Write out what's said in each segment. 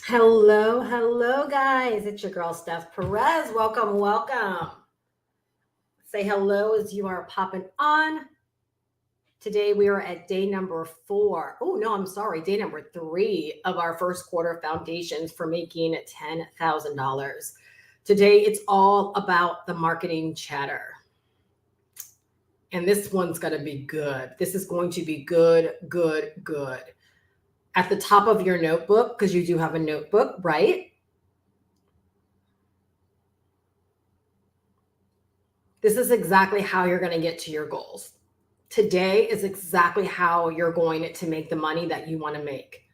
Hello, guys. It's your girl, Steph Perez. Welcome. Say hello as you are popping on. Today, we are at day number 4. Oh, no, I'm sorry. Day number 3 of our first quarter foundations for making $10,000. Today, it's all about the marketing chatter. And this one's going to be good. This is going to be good. At the top of your notebook, because you do have a notebook, right? This is exactly how you're going to get to your goals. Today is exactly how you're going to make the money that you want to make.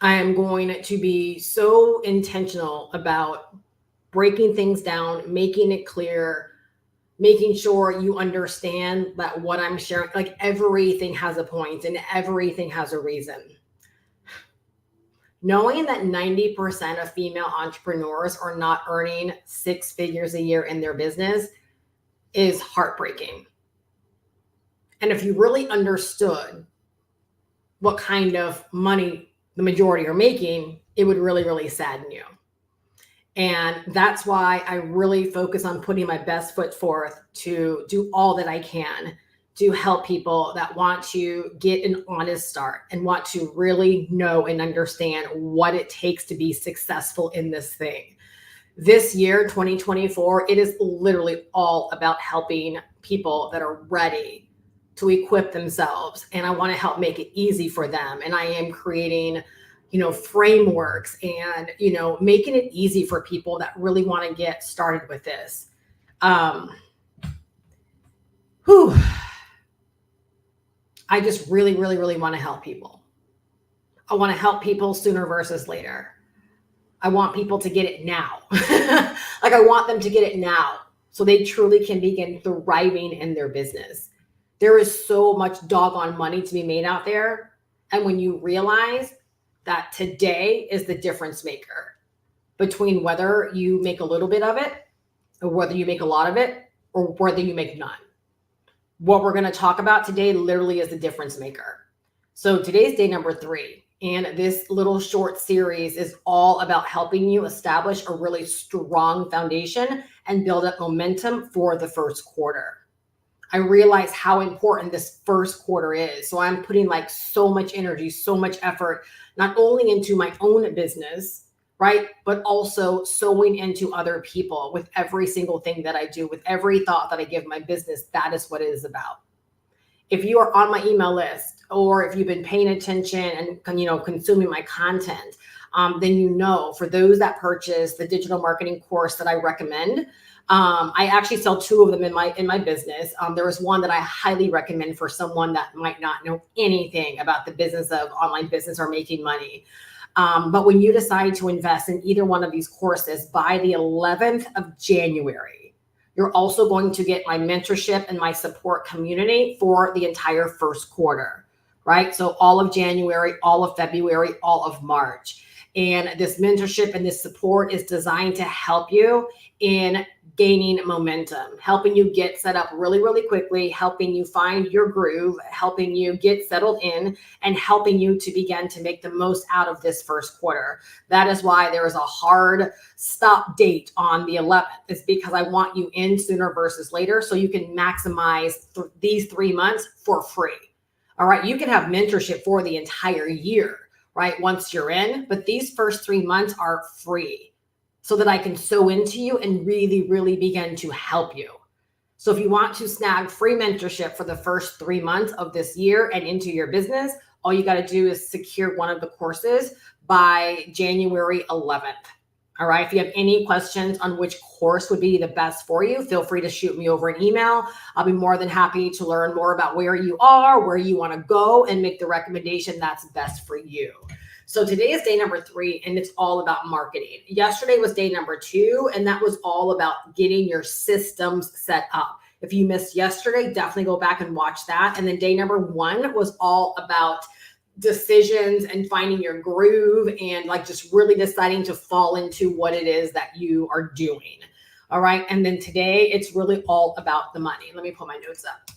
I am going to be so intentional about breaking things down, making it clear, making sure you understand that what I'm sharing, like everything has a point and everything has a reason. Knowing that 90% of female entrepreneurs are not earning 6 figures a year in their business is heartbreaking. And if you really understood what kind of money the majority are making, it would really sadden you. And that's why I really focus on putting my best foot forth to do all that I can to help people that want to get an honest start and want to really know and understand what it takes to be successful in this thing. This year, 2024, it is literally all about helping people that are ready to equip themselves. And I want to help make it easy for them. And I am creating frameworks and, making it easy for people that really want to get started with this. I just really want to help people. I want to help people sooner versus later. I want people to get it now. Like I want them to get it now so they truly can begin thriving in their business. There is so much doggone money to be made out there. And when you realize that today is the difference maker between whether you make a little bit of it or whether you make a lot of it or whether you make none. What we're going to talk about today literally is the difference maker. So today's day number 3. And this little short series is all about helping you establish a really strong foundation and build up momentum for the first quarter. I realize how important this first quarter is. So I'm putting like so much energy, so much effort, not only into my own business, right? But also sowing into other people with every single thing that I do, with every thought that I give my business. That is what it is about. If you are on my email list or if you've been paying attention and consuming my content, then for those that purchase the digital marketing course that I recommend, I actually sell 2 of them in my business. There was one that I highly recommend for someone that might not know anything about the business of online business or making money. But when you decide to invest in either one of these courses by the 11th of January, you're also going to get my mentorship and my support community for the entire first quarter, right? So all of January, all of February, all of March. And this mentorship and this support is designed to help you in gaining momentum, helping you get set up really quickly, helping you find your groove, helping you get settled in, and helping you to begin to make the most out of this first quarter. That is why there is a hard stop date on the 11th. It's because I want you in sooner versus later so you can maximize these 3 months for free. All right, you can have mentorship for the entire year, right? Once you're in, but these first 3 months are free so that I can sow into you and really begin to help you. So if you want to snag free mentorship for the first 3 months of this year and into your business, all you got to do is secure one of the courses by January 11th. All right. If you have any questions on which course would be the best for you, feel free to shoot me over an email. I'll be more than happy to learn more about where you are, where you want to go, and make the recommendation that's best for you. So today is day number 3, and it's all about marketing. Yesterday was day number 2, and that was all about getting your systems set up. If you missed yesterday, definitely go back and watch that. And then day number 1 was all about decisions and finding your groove and like just really deciding to fall into what it is that you are doing. All right. And then today it's really all about the money. Let me pull my notes up.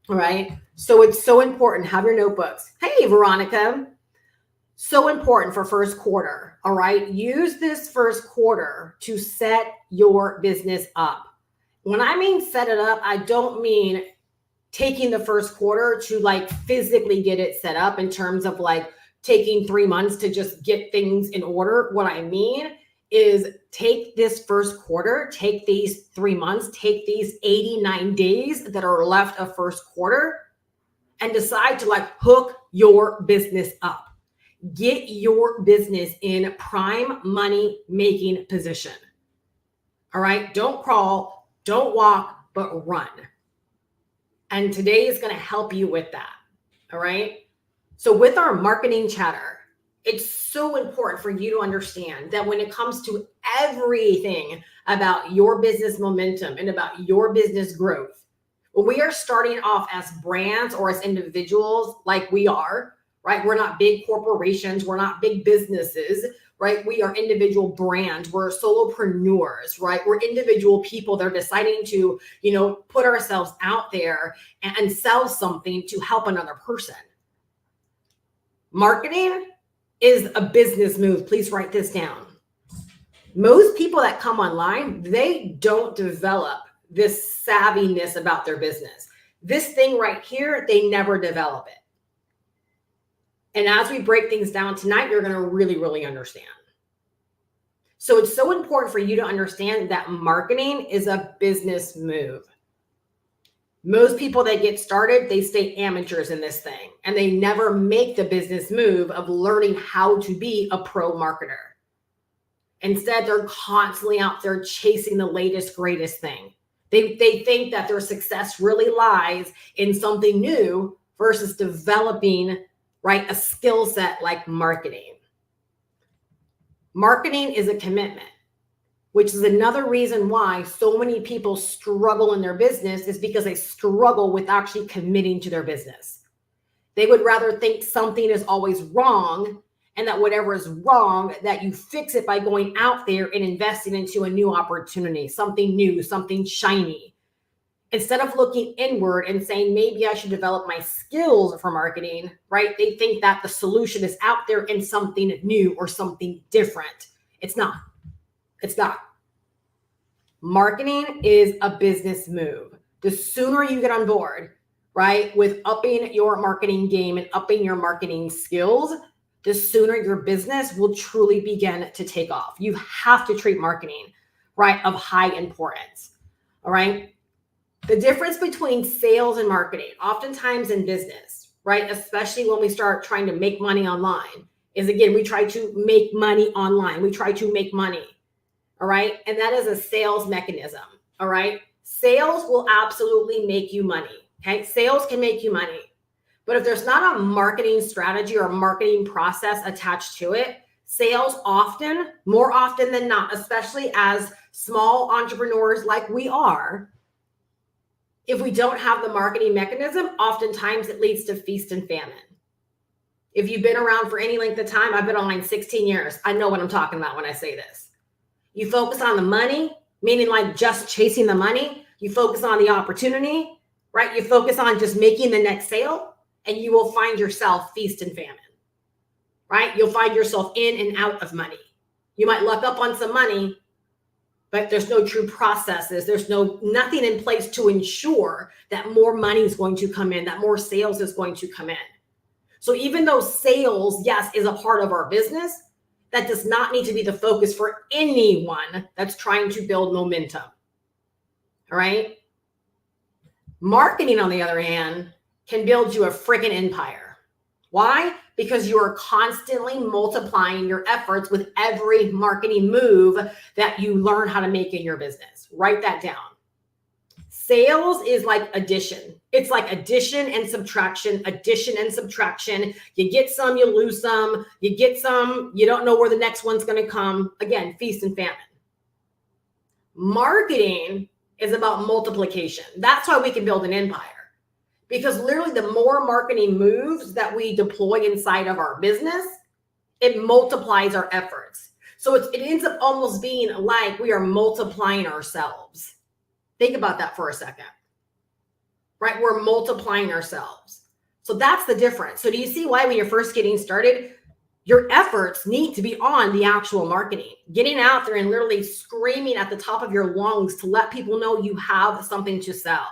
All right. So it's so important. Have your notebooks. Hey, Veronica. So important for first quarter. All right. Use this first quarter to set your business up. When I mean set it up, I don't mean taking the first quarter to like physically get it set up in terms of like taking 3 months to just get things in order. What I mean is take this first quarter, take these 3 months, take these 89 days that are left of first quarter and decide to like hook your business up. Get your business in prime money making position. All right. Don't crawl, don't walk, but run. And today is going to help you with that. All right. So with our marketing chatter, it's so important for you to understand that when it comes to everything about your business momentum and about your business growth, when we are starting off as brands or as individuals like we are, right? We're not big corporations. We're not big businesses, right? We are individual brands. We're solopreneurs, right? We're individual people that are deciding to, put ourselves out there and sell something to help another person. Marketing is a business move. Please write this down. Most people that come online, they don't develop this savviness about their business. This thing right here, they never develop it. And as we break things down tonight, you're going to really, really understand. So it's so important for you to understand that marketing is a business move. Most people that get started, they stay amateurs in this thing and they never make the business move of learning how to be a pro marketer. Instead, they're constantly out there chasing the latest, greatest thing. They think that their success really lies in something new versus developing, right, a skill set like marketing. Marketing is a commitment, which is another reason why so many people struggle in their business is because they struggle with actually committing to their business. They would rather think something is always wrong and that whatever is wrong, that you fix it by going out there and investing into a new opportunity, something new, something shiny. Instead of looking inward and saying, maybe I should develop my skills for marketing, right? They think that the solution is out there in something new or something different. It's not. It's not. Marketing is a business move. The sooner you get on board, right, with upping your marketing game and upping your marketing skills, the sooner your business will truly begin to take off. You have to treat marketing, right, of high importance. All right. The difference between sales and marketing, oftentimes in business, right, especially when we start trying to make money online, is again, we try to make money online. We try to make money. All right. And that is a sales mechanism. All right. Sales will absolutely make you money. Okay. Sales can make you money. But if there's not a marketing strategy or a marketing process attached to it, sales often, more often than not, especially as small entrepreneurs like we are, if we don't have the marketing mechanism, oftentimes it leads to feast and famine. If you've been around for any length of time, I've been online 16 years. I know what I'm talking about when I say this. You focus on the money, meaning like just chasing the money. You focus on the opportunity, right? You focus on just making the next sale, and you will find yourself feast and famine, right? You'll find yourself in and out of money. You might luck up on some money, but there's no true processes. There's nothing in place to ensure that more money is going to come in, that more sales is going to come in. So even though sales, yes, is a part of our business, that does not need to be the focus for anyone that's trying to build momentum. All right. Marketing, on the other hand, can build you a freaking empire. Why? Because you are constantly multiplying your efforts with every marketing move that you learn how to make in your business. Write that down. Sales is like addition. It's like addition and subtraction, addition and subtraction. You get some, you lose some, you get some, you don't know where the next one's going to come. Again, feast and famine. Marketing is about multiplication. That's why we can build an empire. Because literally the more marketing moves that we deploy inside of our business, it multiplies our efforts. So it ends up almost being like we are multiplying ourselves. Think about that for a second, right? We're multiplying ourselves. So that's the difference. So do you see why when you're first getting started, your efforts need to be on the actual marketing, getting out there and literally screaming at the top of your lungs to let people know you have something to sell.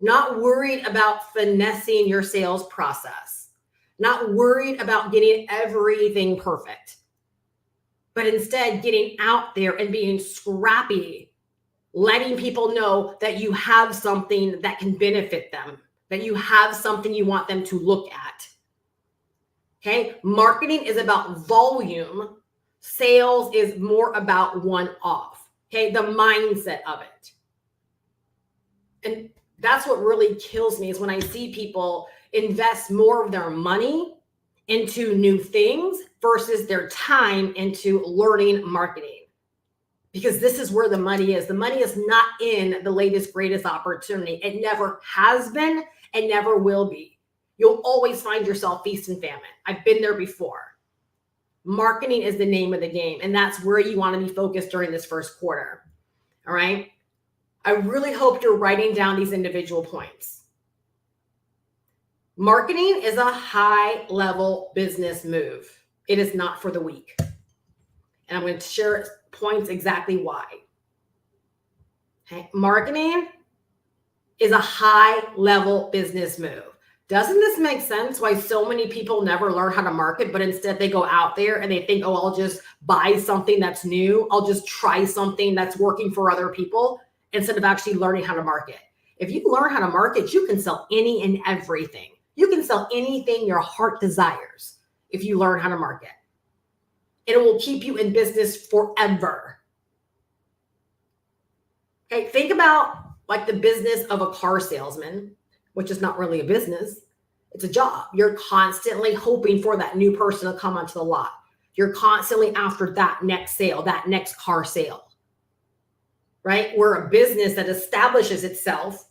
Not worried about finessing your sales process, not worried about getting everything perfect, but instead getting out there and being scrappy, letting people know that you have something that can benefit them, that you have something you want them to look at. Okay, marketing is about volume. Sales is more about one-off. Okay, the mindset of it. And that's what really kills me is when I see people invest more of their money into new things versus their time into learning marketing. Because this is where the money is. The money is not in the latest, greatest opportunity. It never has been and never will be. You'll always find yourself feast and famine. I've been there before. Marketing is the name of the game, and that's where you want to be focused during this first quarter. All right? I really hope you're writing down these individual points. Marketing is a high-level business move. It is not for the weak. And I'm going to share points exactly why. Okay? Marketing is a high-level business move. Doesn't this make sense why so many people never learn how to market, but instead they go out there and they think, oh, I'll just buy something that's new. I'll just try something that's working for other people instead of actually learning how to market. If you learn how to market, you can sell any and everything. You can sell anything your heart desires if you learn how to market. And it will keep you in business forever. Okay, think about like the business of a car salesman, which is not really a business. It's a job. You're constantly hoping for that new person to come onto the lot. You're constantly after that next sale, that next car sale, right? We're a business that establishes itself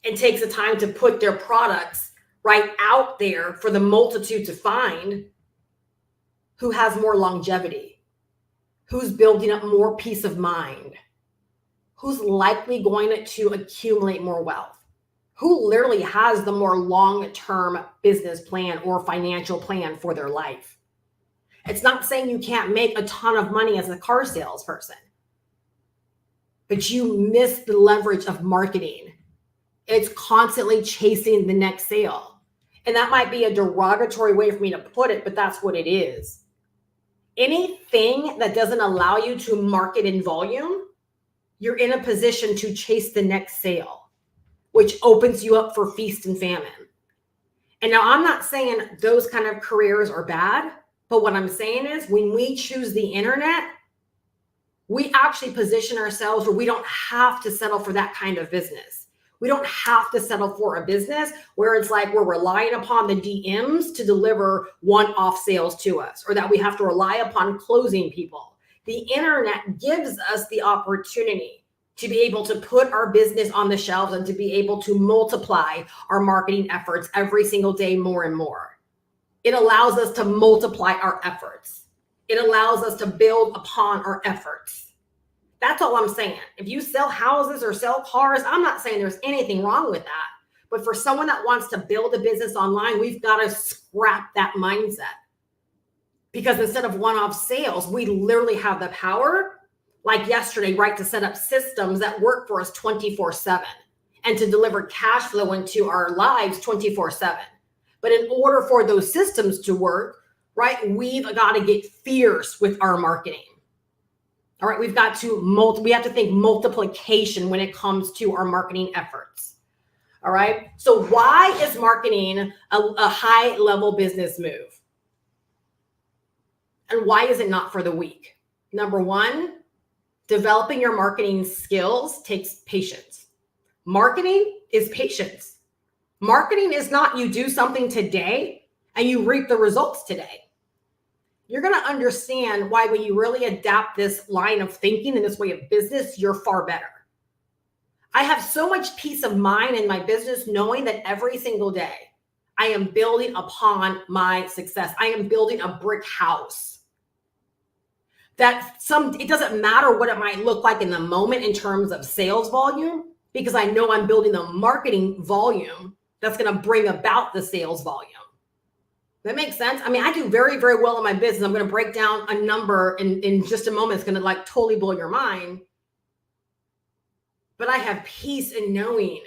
and takes the time to put their products right out there for the multitude to find. Who has more longevity? Who's building up more peace of mind? Who's likely going to accumulate more wealth? Who literally has the more long-term business plan or financial plan for their life? It's not saying you can't make a ton of money as a car salesperson, but you miss the leverage of marketing. It's constantly chasing the next sale. And that might be a derogatory way for me to put it, but that's what it is. Anything that doesn't allow you to market in volume, you're in a position to chase the next sale, which opens you up for feast and famine. And now I'm not saying those kind of careers are bad, but what I'm saying is when we choose the internet, we actually position ourselves where we don't have to settle for that kind of business. We don't have to settle for a business where it's like we're relying upon the DMs to deliver one-off sales to us, or that we have to rely upon closing people. The internet gives us the opportunity to be able to put our business on the shelves and to be able to multiply our marketing efforts every single day more and more. It allows us to multiply our efforts. It allows us to build upon our efforts. That's all I'm saying. If you sell houses or sell cars, I'm not saying there's anything wrong with that. But for someone that wants to build a business online, we've got to scrap that mindset. Because instead of one-off sales, we literally have the power, like yesterday, right, to set up systems that work for us 24/7 and to deliver cash flow into our lives 24/7. But in order for those systems to work, right, we've got to get fierce with our marketing. All right, we have to think multiplication when it comes to our marketing efforts. All right, so why is marketing a high-level business move? And why is it not for the weak? Number one, developing your marketing skills takes patience. Marketing is patience. Marketing is not you do something today and you reap the results today. You're going to understand why when you really adapt this line of thinking and this way of business, you're far better. I have so much peace of mind in my business knowing that every single day I am building upon my success. I am building a brick house. it doesn't matter what it might look like in the moment in terms of sales volume, because I know I'm building the marketing volume that's going to bring about the sales volume. That makes sense. I mean, I do very, very well in my business. I'm going to break down a number in just a moment. It's going to like totally blow your mind. But I have peace in knowing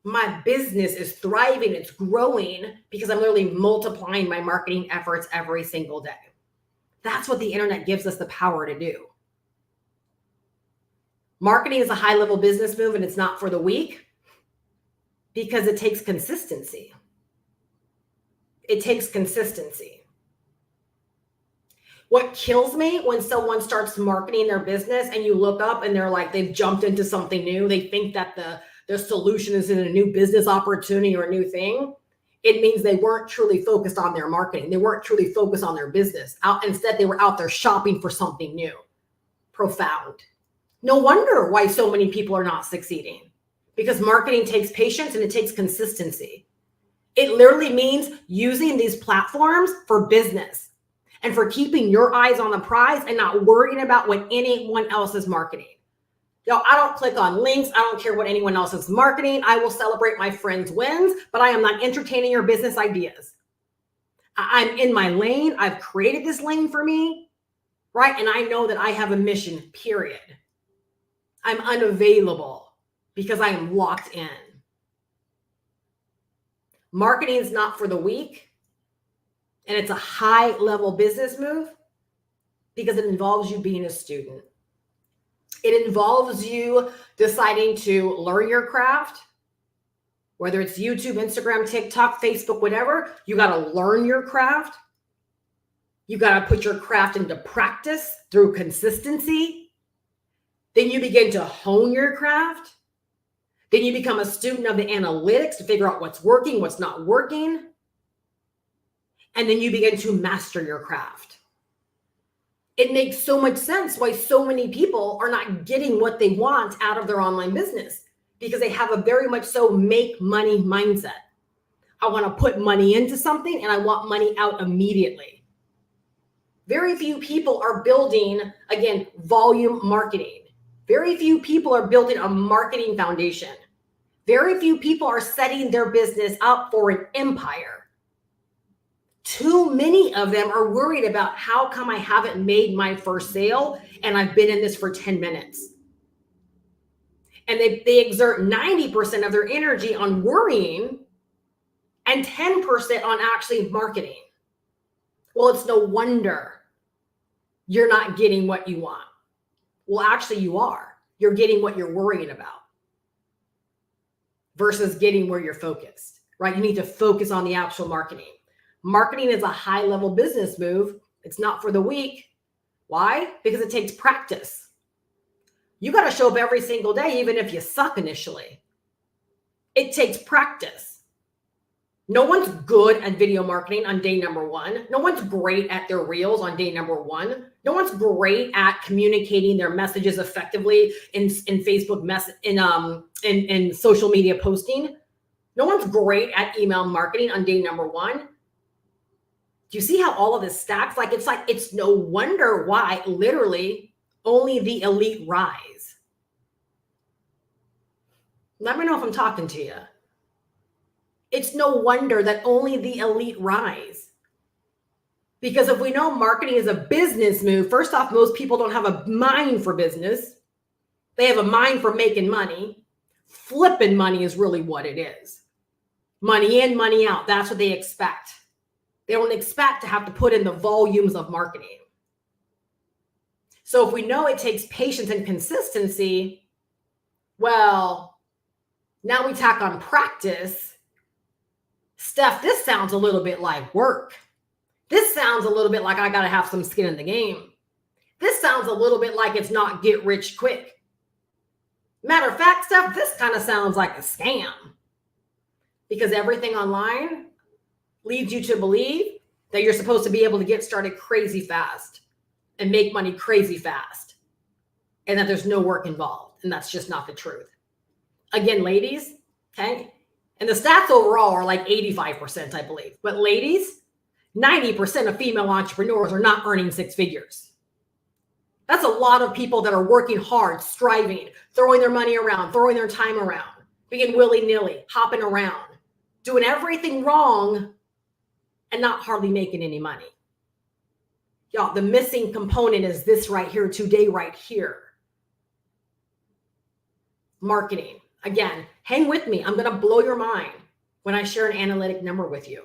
my business is thriving, it's growing, because I'm literally multiplying my marketing efforts every single day. That's what the internet gives us the power to do. Marketing is a high-level business move, and it's not for the weak, because it takes consistency. It takes consistency. What kills me when someone starts marketing their business and you look up and they're like, they've jumped into something new. They think that the solution is in a new business opportunity or a new thing. It means they weren't truly focused on their marketing. They weren't truly focused on their business. Instead, they were out there shopping for something new. Profound. No wonder why so many people are not succeeding, because marketing takes patience and it takes consistency. It literally means using these platforms for business and for keeping your eyes on the prize and not worrying about what anyone else is marketing. Yo, I don't click on links. I don't care what anyone else is marketing. I will celebrate my friends' wins, but I am not entertaining your business ideas. I'm in my lane. I've created this lane for me, right? And I know that I have a mission, period. I'm unavailable because I am locked in. Marketing is not for the weak, and it's a high-level business move because it involves you being a student. It involves you deciding to learn your craft, whether it's YouTube, Instagram, TikTok, Facebook, whatever. You got to learn your craft. You got to put your craft into practice through consistency. Then you begin to hone your craft. Then you become a student of the analytics to figure out what's working, what's not working. And then you begin to master your craft. It makes so much sense why so many people are not getting what they want out of their online business, because they have a very much so make money mindset. I want to put money into something and I want money out immediately. Very few people are building, again, volume marketing. Very few people are building a marketing foundation. Very few people are setting their business up for an empire. Too many of them are worried about how come I haven't made my first sale and I've been in this for 10 minutes. And they exert 90% of their energy on worrying and 10% on actually marketing. Well, it's no wonder you're not getting what you want. Well, actually you are. You're getting what you're worrying about versus getting where you're focused, right? You need to focus on the actual marketing. Marketing is a high-level business move. It's not for the weak. Why? Because it takes practice. You got to show up every single day, even if you suck initially. It takes practice. No one's good at video marketing on day number one. No one's great at their reels on day number one. No one's great at communicating their messages effectively in Facebook in social media posting. No one's great at email marketing on day number one. Do you see how all of this stacks? It's no wonder why literally only the elite rise. Let me know if I'm talking to you. It's no wonder that only the elite rise. Because if we know marketing is a business move, first off, most people don't have a mind for business. They have a mind for making money. Flipping money is really what it is. Money in, money out. That's what they expect. They don't expect to have to put in the volumes of marketing. So if we know it takes patience and consistency, well, now we tack on practice. Steph, this sounds a little bit like work. This sounds a little bit like I got to have some skin in the game. This sounds a little bit like it's not get rich quick. Matter of fact, Steph, this kind of sounds like a scam, because everything online leads you to believe that you're supposed to be able to get started crazy fast and make money crazy fast, and that there's no work involved. And that's just not the truth. Again, ladies, okay? And the stats overall are like 85%, I believe. But ladies, 90% of female entrepreneurs are not earning six figures. That's a lot of people that are working hard, striving, throwing their money around, throwing their time around, being willy-nilly, hopping around, doing everything wrong and not hardly making any money. Y'all, the missing component is this right here today, right here. Marketing. Again, hang with me. I'm going to blow your mind when I share an analytic number with you.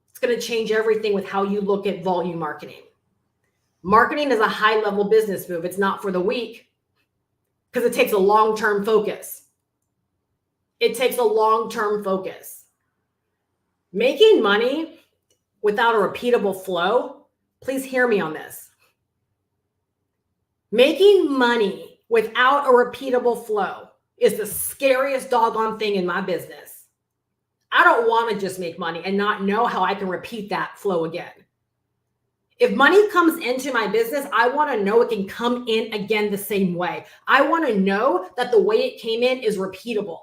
It's going to change everything with how you look at volume marketing. Marketing is a high-level business move. It's not for the weak because it takes a long-term focus. It takes a long-term focus. Making money without a repeatable flow, please hear me on this. Making money without a repeatable flow is the scariest doggone thing in my business. I don't want to just make money and not know how I can repeat that flow again. If money comes into my business, I want to know it can come in again the same way. I want to know that the way it came in is repeatable.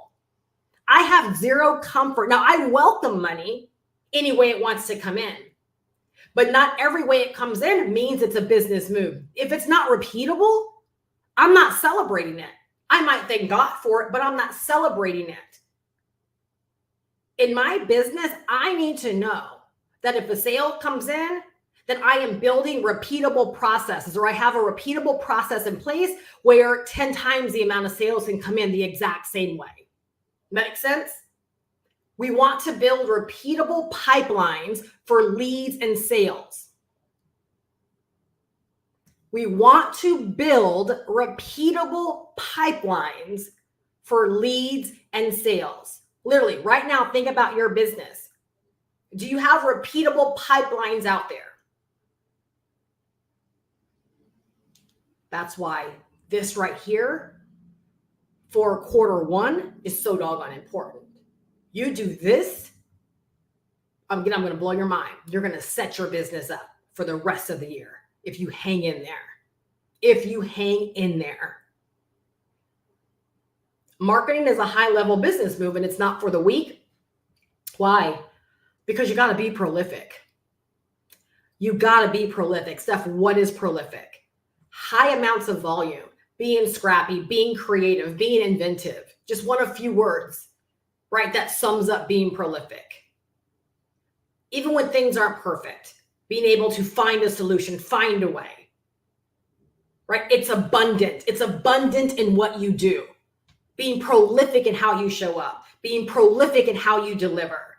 I have zero comfort. Now, I welcome money any way it wants to come in, but not every way it comes in means it's a business move. If it's not repeatable, I'm not celebrating it. I might thank God for it, but I'm not celebrating it. In my business, I need to know that if a sale comes in, that I am building repeatable processes, or I have a repeatable process in place where 10 times the amount of sales can come in the exact same way. Make sense? We want to build repeatable pipelines for leads and sales. We want to build repeatable pipelines for leads and sales. Literally, right now, think about your business. Do you have repeatable pipelines out there? That's why this right here for Q1 is so doggone important. You do this, I'm going to blow your mind. You're going to set your business up for the rest of the year if you hang in there. If you hang in there. Marketing is a high-level business move, and it's not for the weak. Why? Because you got to be prolific. You got to be prolific. Steph, what is prolific? High amounts of volume, being scrappy, being creative, being inventive. Just one of few words, right? That sums up being prolific. Even when things aren't perfect, being able to find a solution, find a way, right? It's abundant. It's abundant in what you do. Being prolific in how you show up, being prolific in how you deliver,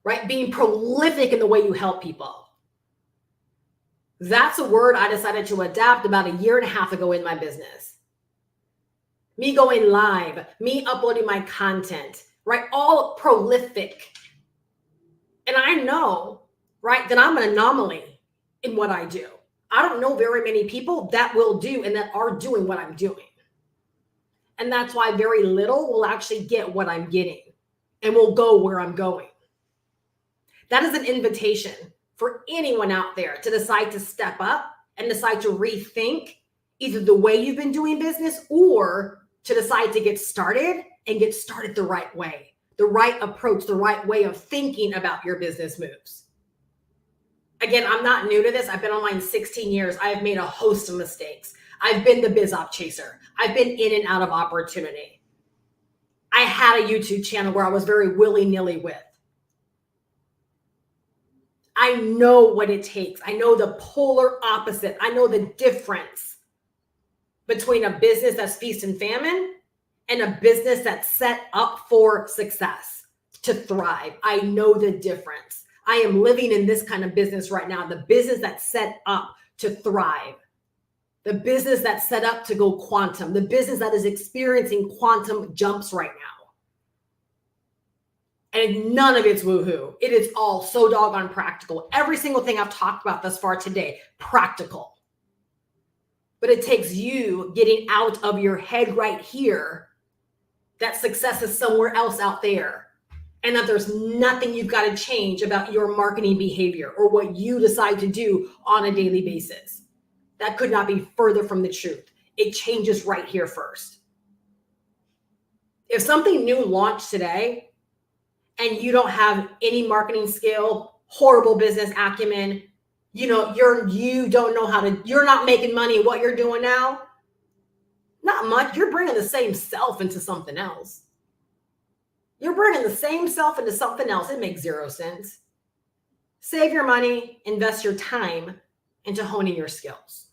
right? Being prolific in the way you help people. That's a word I decided to adapt about a year and a half ago in my business. Me going live, me uploading my content, right? All prolific. And I know, right, that I'm an anomaly in what I do. I don't know very many people that will do and that are doing what I'm doing. And that's why very little will actually get what I'm getting and will go where I'm going. That is an invitation for anyone out there to decide to step up and decide to rethink either the way you've been doing business or to decide to get started and get started the right way, the right approach, the right way of thinking about your business moves. Again, I'm not new to this. I've been online 16 years. I've made a host of mistakes. I've been the biz op chaser. I've been in and out of opportunity. I had a YouTube channel where I was very willy-nilly with. I know what it takes. I know the polar opposite. I know the difference between a business that's feast and famine and a business that's set up for success, to thrive. I know the difference. I am living in this kind of business right now, the business that's set up to thrive, the business that's set up to go quantum, the business that is experiencing quantum jumps right now. And none of it's woohoo. It is all so doggone practical. Every single thing I've talked about thus far today, practical. But it takes you getting out of your head right here that success is somewhere else out there. And that there's nothing you've got to change about your marketing behavior or what you decide to do on a daily basis. That could not be further from the truth. It changes right here first. If something new launched today, and you don't have any marketing skill, horrible business acumen, you don't know how to, you're not making money what you're doing now. Not much. You're bringing the same self into something else. You're bringing the same self into something else. It makes zero sense. Save your money, invest your time into honing your skills.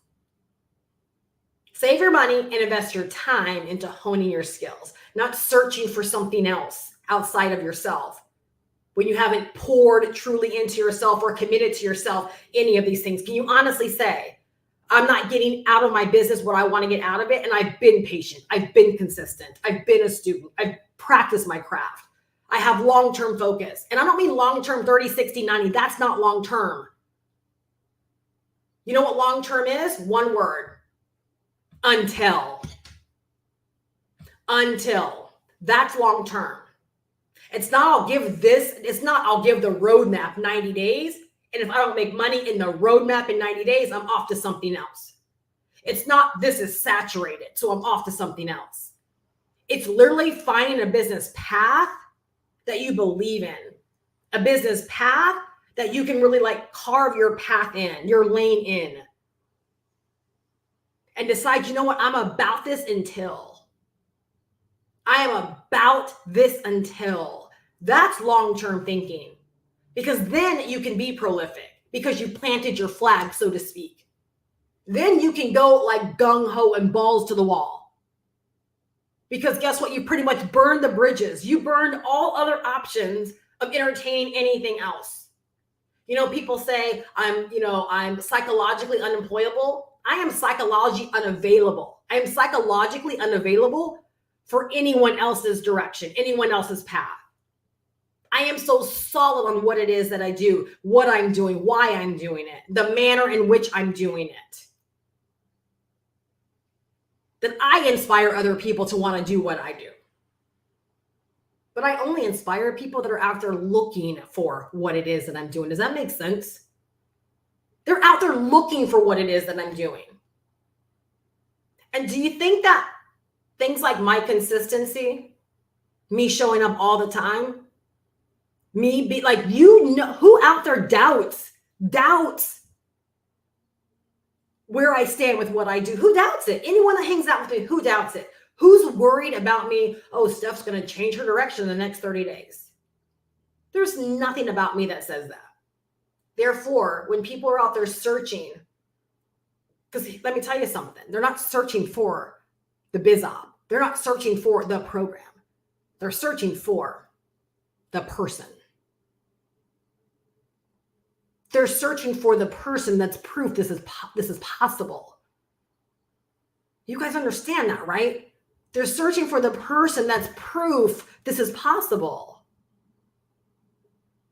Save your money and invest your time into honing your skills, not searching for something else outside of yourself when you haven't poured truly into yourself or committed to yourself any of these things. Can you honestly say, I'm not getting out of my business what I want to get out of it? And I've been patient. I've been consistent. I've been a student. I've practiced my craft. I have long-term focus. And I don't mean long-term 30, 60, 90. That's not long-term. You know what long-term is? One word. Until. That's long-term. It's not I'll give the roadmap 90 days. And if I don't make money in the roadmap in 90 days, I'm off to something else. It's not this is saturated, so I'm off to something else. It's literally finding a business path that you believe in. A business path that you can really carve your path in, your lane in. And decide, you know what, I'm about this until. I am about this until. That's long-term thinking. Because then you can be prolific because you planted your flag, so to speak. Then you can go like gung-ho and balls to the wall. Because guess what? You pretty much burned the bridges. You burned all other options of entertaining anything else. People say I'm psychologically unemployable. I am psychologically unavailable. I am psychologically unavailable for anyone else's direction, anyone else's path. I am so solid on what it is that I do, what I'm doing, why I'm doing it, the manner in which I'm doing it, that I inspire other people to want to do what I do. But I only inspire people that are out there looking for what it is that I'm doing. Does that make sense? They're out there looking for what it is that I'm doing. And do you think that things like my consistency, me showing up all the time, me be like, who out there doubts where I stand with what I do? Who doubts it? Anyone that hangs out with me, who doubts it? Who's worried about me? Oh, Steph's going to change her direction in the next 30 days. There's nothing about me that says that. Therefore, when people are out there searching, because let me tell you something, they're not searching for the biz op. They're not searching for the program. They're searching for the person. They're searching for the person that's proof this is possible. You guys understand that, right? They're searching for the person that's proof this is possible.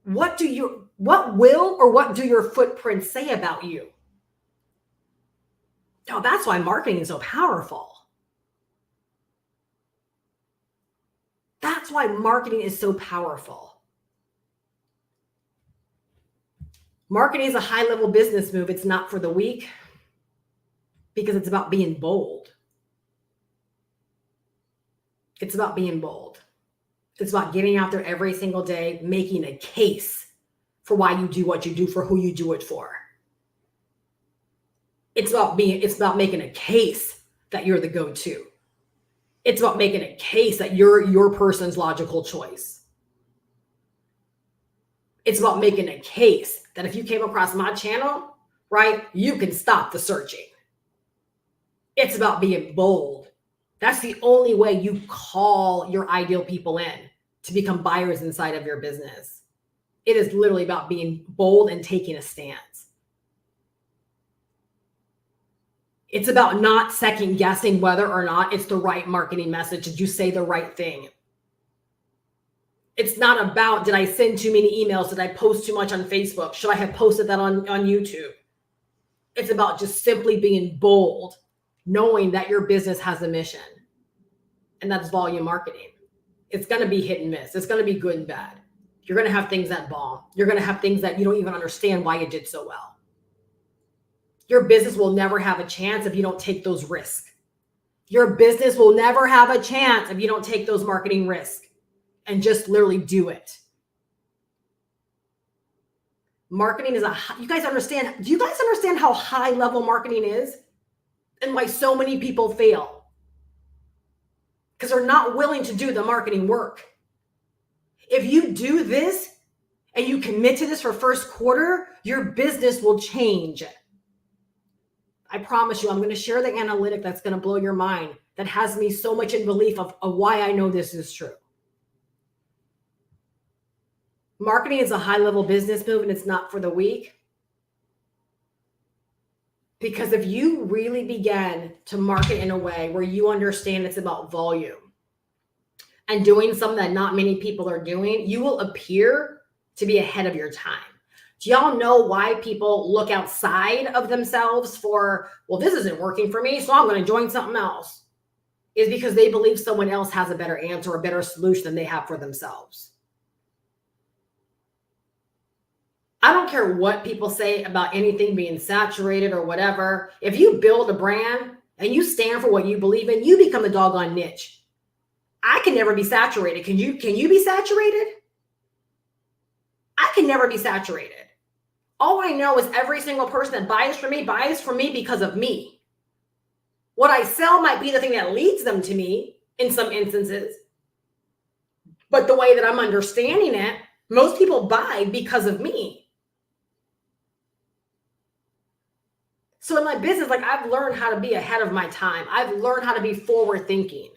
What will or what do your footprints say about you? Oh, that's why marketing is so powerful. That's why marketing is so powerful. Marketing is a high-level business move. It's not for the weak because it's about being bold. It's about being bold. It's about getting out there every single day, making a case for why you do what you do, for who you do it for. It's about making a case that you're the go-to. It's about making a case that you're your person's logical choice. It's about making a case that if you came across my channel, right, you can stop the searching. It's about being bold. That's the only way you call your ideal people in to become buyers inside of your business. It is literally about being bold and taking a stance. It's about not second guessing whether or not it's the right marketing message. Did you say the right thing? It's not about, did I send too many emails? Did I post too much on Facebook? Should I have posted that on YouTube? It's about just simply being bold, knowing that your business has a mission. And that's volume marketing. It's going to be hit and miss. It's going to be good and bad. You're going to have things that bomb. You're going to have things that you don't even understand why you did so well. Your business will never have a chance if you don't take those risks. Your business will never have a chance if you don't take those marketing risks and just literally do it. Marketing is you guys understand? Do you guys understand how high level marketing is and why so many people fail? Because they're not willing to do the marketing work. If you do this and you commit to this for first quarter, your business will change. I promise you, I'm going to share the analytic that's going to blow your mind, that has me so much in belief of why I know this is true. Marketing is a high-level business move, and it's not for the weak. Because if you really begin to market in a way where you understand it's about volume and doing something that not many people are doing, you will appear to be ahead of your time. Do y'all know why people look outside of themselves for, well, this isn't working for me, so I'm going to join something else? Is because they believe someone else has a better answer, a better solution than they have for themselves. I don't care what people say about anything being saturated or whatever. If you build a brand and you stand for what you believe in, you become the doggone niche. I can never be saturated. Can you be saturated? I can never be saturated. All I know is every single person that buys from me because of me. What I sell might be the thing that leads them to me in some instances. But the way that I'm understanding it, most people buy because of me. So in my business, like, I've learned how to be ahead of my time. I've learned how to be forward thinking,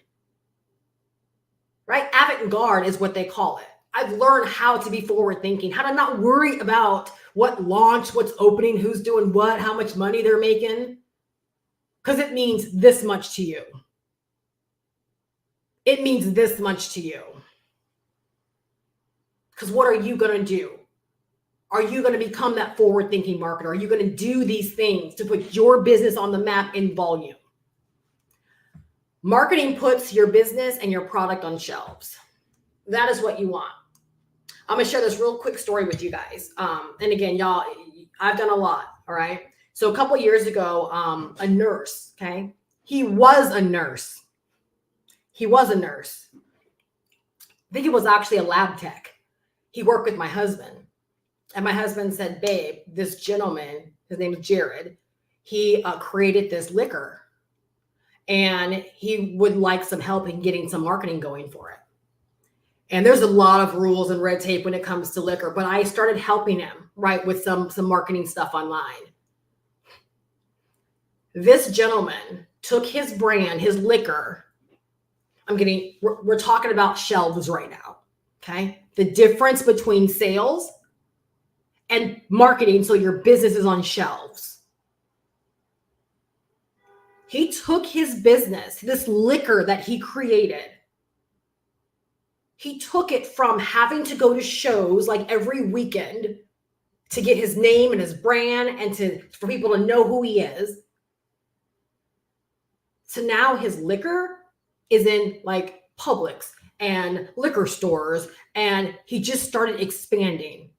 right? Avant-garde is what they call it. I've learned how to be forward thinking, how to not worry about what launch, what's opening, who's doing what, how much money they're making, because it means this much to you. It means this much to you. Because what are you going to do? Are you going to become that forward-thinking marketer? Are you going to do these things to put your business on the map in volume? Marketing puts your business and your product on shelves. That is what you want. I'm going to share this real quick story with you guys. And again, y'all, I've done a lot, all right? So a couple of years ago, a nurse, okay? He was a nurse. I think he was actually a lab tech. He worked with my husband. And my husband said, babe, this gentleman, his name is Jared, he created this liquor. And he would like some help in getting some marketing going for it. And there's a lot of rules and red tape when it comes to liquor, but I started helping him, right, with some marketing stuff online. This gentleman took his brand, his liquor. We're talking about shelves right now, okay? The difference between sales and marketing, so your business is on shelves. He took his business, this liquor that he created, he took it from having to go to shows like every weekend to get his name and his brand and for people to know who he is. So now his liquor is in like Publix and liquor stores, and he just started expanding,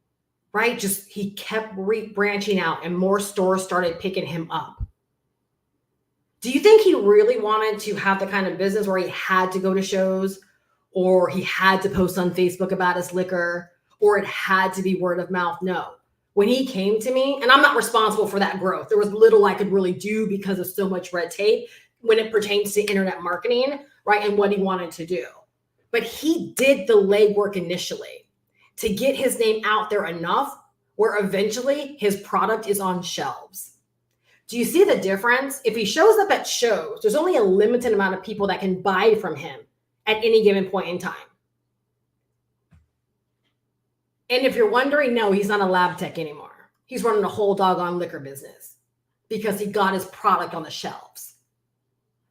right? He kept branching out and more stores started picking him up. Do you think he really wanted to have the kind of business where he had to go to shows, or he had to post on Facebook about his liquor, or it had to be word of mouth? No. When he came to me, and I'm not responsible for that growth, there was little I could really do because of so much red tape when it pertains to internet marketing, right? And what he wanted to do. But he did the legwork initially to get his name out there enough where eventually his product is on shelves. Do you see the difference? If he shows up at shows, there's only a limited amount of people that can buy from him at any given point in time. And if you're wondering, no, he's not a lab tech anymore. He's running a whole doggone liquor business because he got his product on the shelves.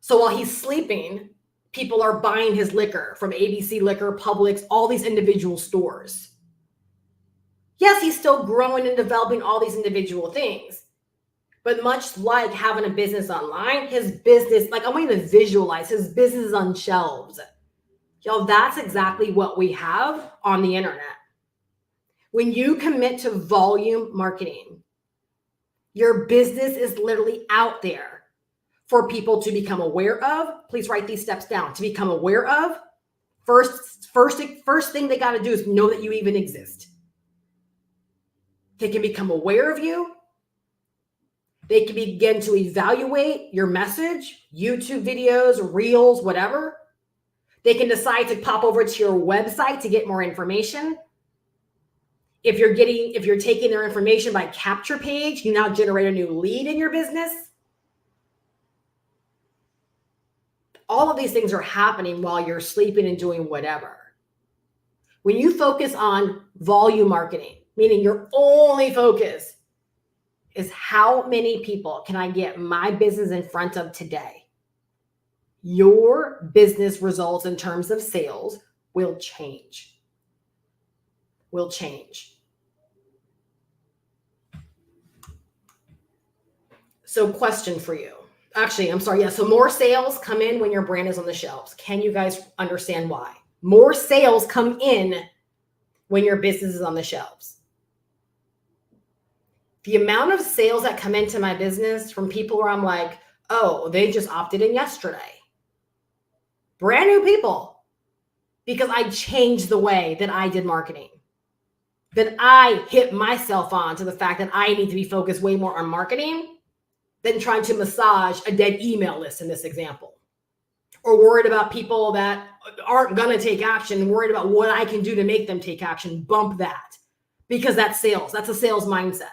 So while he's sleeping, people are buying his liquor from ABC Liquor, Publix, all these individual stores. Yes, he's still growing and developing all these individual things. But much like having a business online, his business, like I want you to visualize, his business is on shelves. Y'all, that's exactly what we have on the internet. When you commit to volume marketing, your business is literally out there for people to become aware of. Please write these steps down. To become aware of, first thing they got to do is know that you even exist. They can become aware of you. They can begin to evaluate your message, YouTube videos, reels, whatever. They can decide to pop over to your website to get more information. If you're taking their information by capture page, you now generate a new lead in your business. All of these things are happening while you're sleeping and doing whatever. When you focus on volume marketing, meaning your only focus is how many people can I get my business in front of today, your business results in terms of sales will change. Will change. So question for you. Actually, I'm sorry. Yeah. So more sales come in when your brand is on the shelves. Can you guys understand why? More sales come in when your business is on the shelves. The amount of sales that come into my business from people where I'm like, oh, they just opted in yesterday. Brand new people. Because I changed the way that I did marketing. That I hit myself on to the fact that I need to be focused way more on marketing than trying to massage a dead email list in this example. Or worried about people that aren't going to take action, worried about what I can do to make them take action. Bump that. Because that's sales. That's a sales mindset.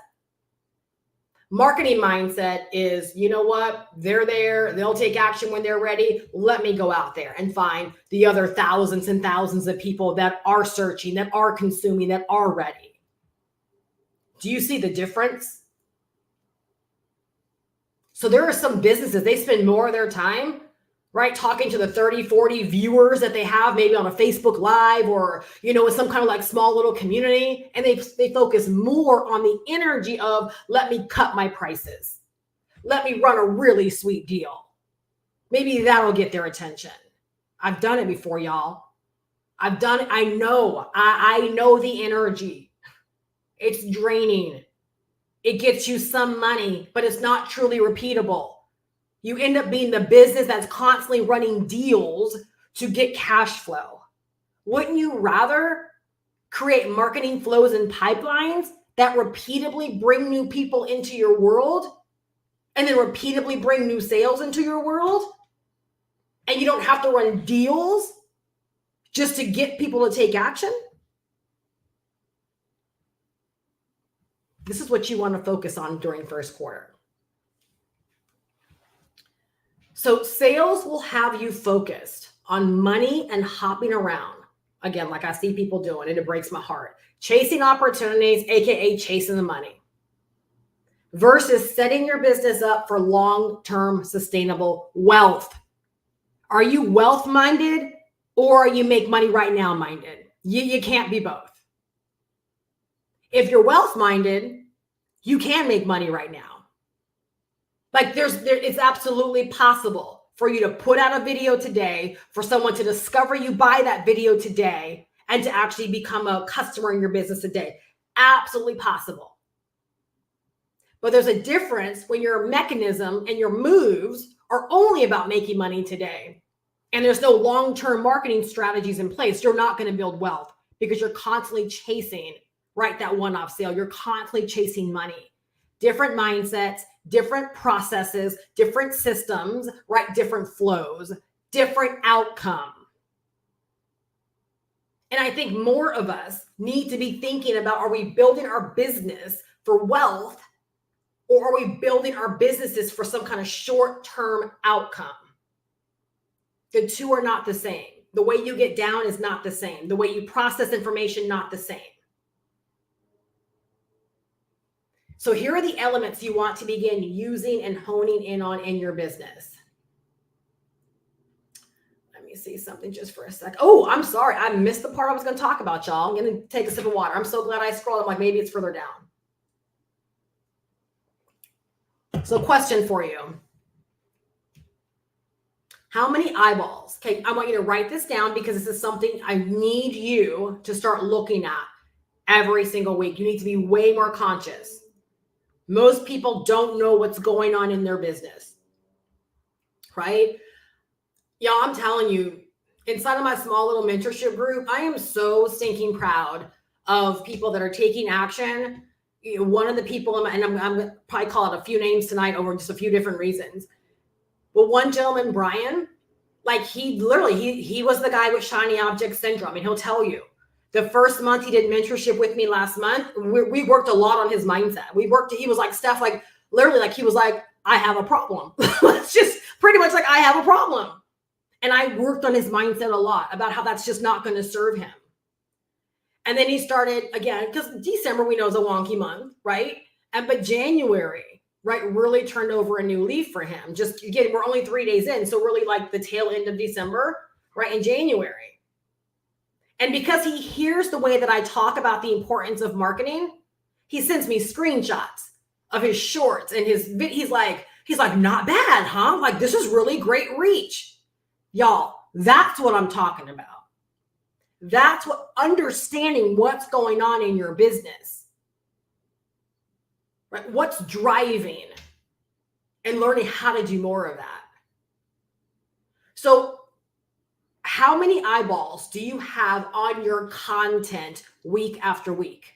Marketing mindset is, you know what? They're there. They'll take action when they're ready. Let me go out there and find the other thousands and thousands of people that are searching, that are consuming, that are ready. Do you see the difference? So there are some businesses, they spend more of their time, right, talking to the 30, 40 viewers that they have maybe on a Facebook Live or, some kind of like small little community. And they focus more on the energy of, let me cut my prices. Let me run a really sweet deal. Maybe that'll get their attention. I've done it before, y'all. I've done it. I know the energy. It's draining. It gets you some money, but it's not truly repeatable. You end up being the business that's constantly running deals to get cash flow. Wouldn't you rather create marketing flows and pipelines that repeatedly bring new people into your world and then repeatedly bring new sales into your world? And you don't have to run deals just to get people to take action? This is what you want to focus on during first quarter. So sales will have you focused on money and hopping around. Again, like I see people doing, and it breaks my heart. Chasing opportunities, AKA chasing the money. Versus setting your business up for long-term sustainable wealth. Are you wealth-minded or are you make money right now minded? You can't be both. If you're wealth-minded, you can make money right now. Like it's absolutely possible for you to put out a video today, for someone to discover you, buy that video today, and to actually become a customer in your business today. Absolutely possible. But there's a difference when your mechanism and your moves are only about making money today, and there's no long-term marketing strategies in place. You're not going to build wealth because you're constantly chasing, right, that one-off sale. You're constantly chasing money. Different mindsets, different processes, different systems, right? Different flows, different outcome. And I think more of us need to be thinking about, are we building our business for wealth, or are we building our businesses for some kind of short-term outcome? The two are not the same. The way you get down is not the same. The way you process information, not the same. So here are the elements you want to begin using and honing in on in your business. Let me see something just for a sec. Oh, I'm sorry. I missed the part I was going to talk about, y'all. I'm going to take a sip of water. I'm so glad I scrolled. I'm like, maybe it's further down. So question for you. How many eyeballs? Okay, I want you to write this down because this is something I need you to start looking at every single week. You need to be way more conscious. Most people don't know what's going on in their business, right? Y'all, I'm telling you, inside of my small little mentorship group, I am so stinking proud of people that are taking action, one of the people, and I'm going to probably call it a few names tonight over just a few different reasons. But one gentleman, Brian, like he was the guy with shiny object syndrome. And he'll tell you the first month he did mentorship with me last month, we worked a lot on his mindset. He was like, Steph, like literally, like he was like, I have a problem. It's just pretty much like, I have a problem. And I worked on his mindset a lot about how that's just not going to serve him. And then he started again, because December we know is a wonky month, right? But January, right, really turned over a new leaf for him. Just again, we're only 3 days in, so really like the tail end of December, right, in January. And because he hears the way that I talk about the importance of marketing, he sends me screenshots of his shorts and he's like, not bad, huh? Like, this is really great reach. Y'all, that's what I'm talking about. That's what understanding what's going on in your business, right? What's driving, and learning how to do more of that. So how many eyeballs do you have on your content week after week?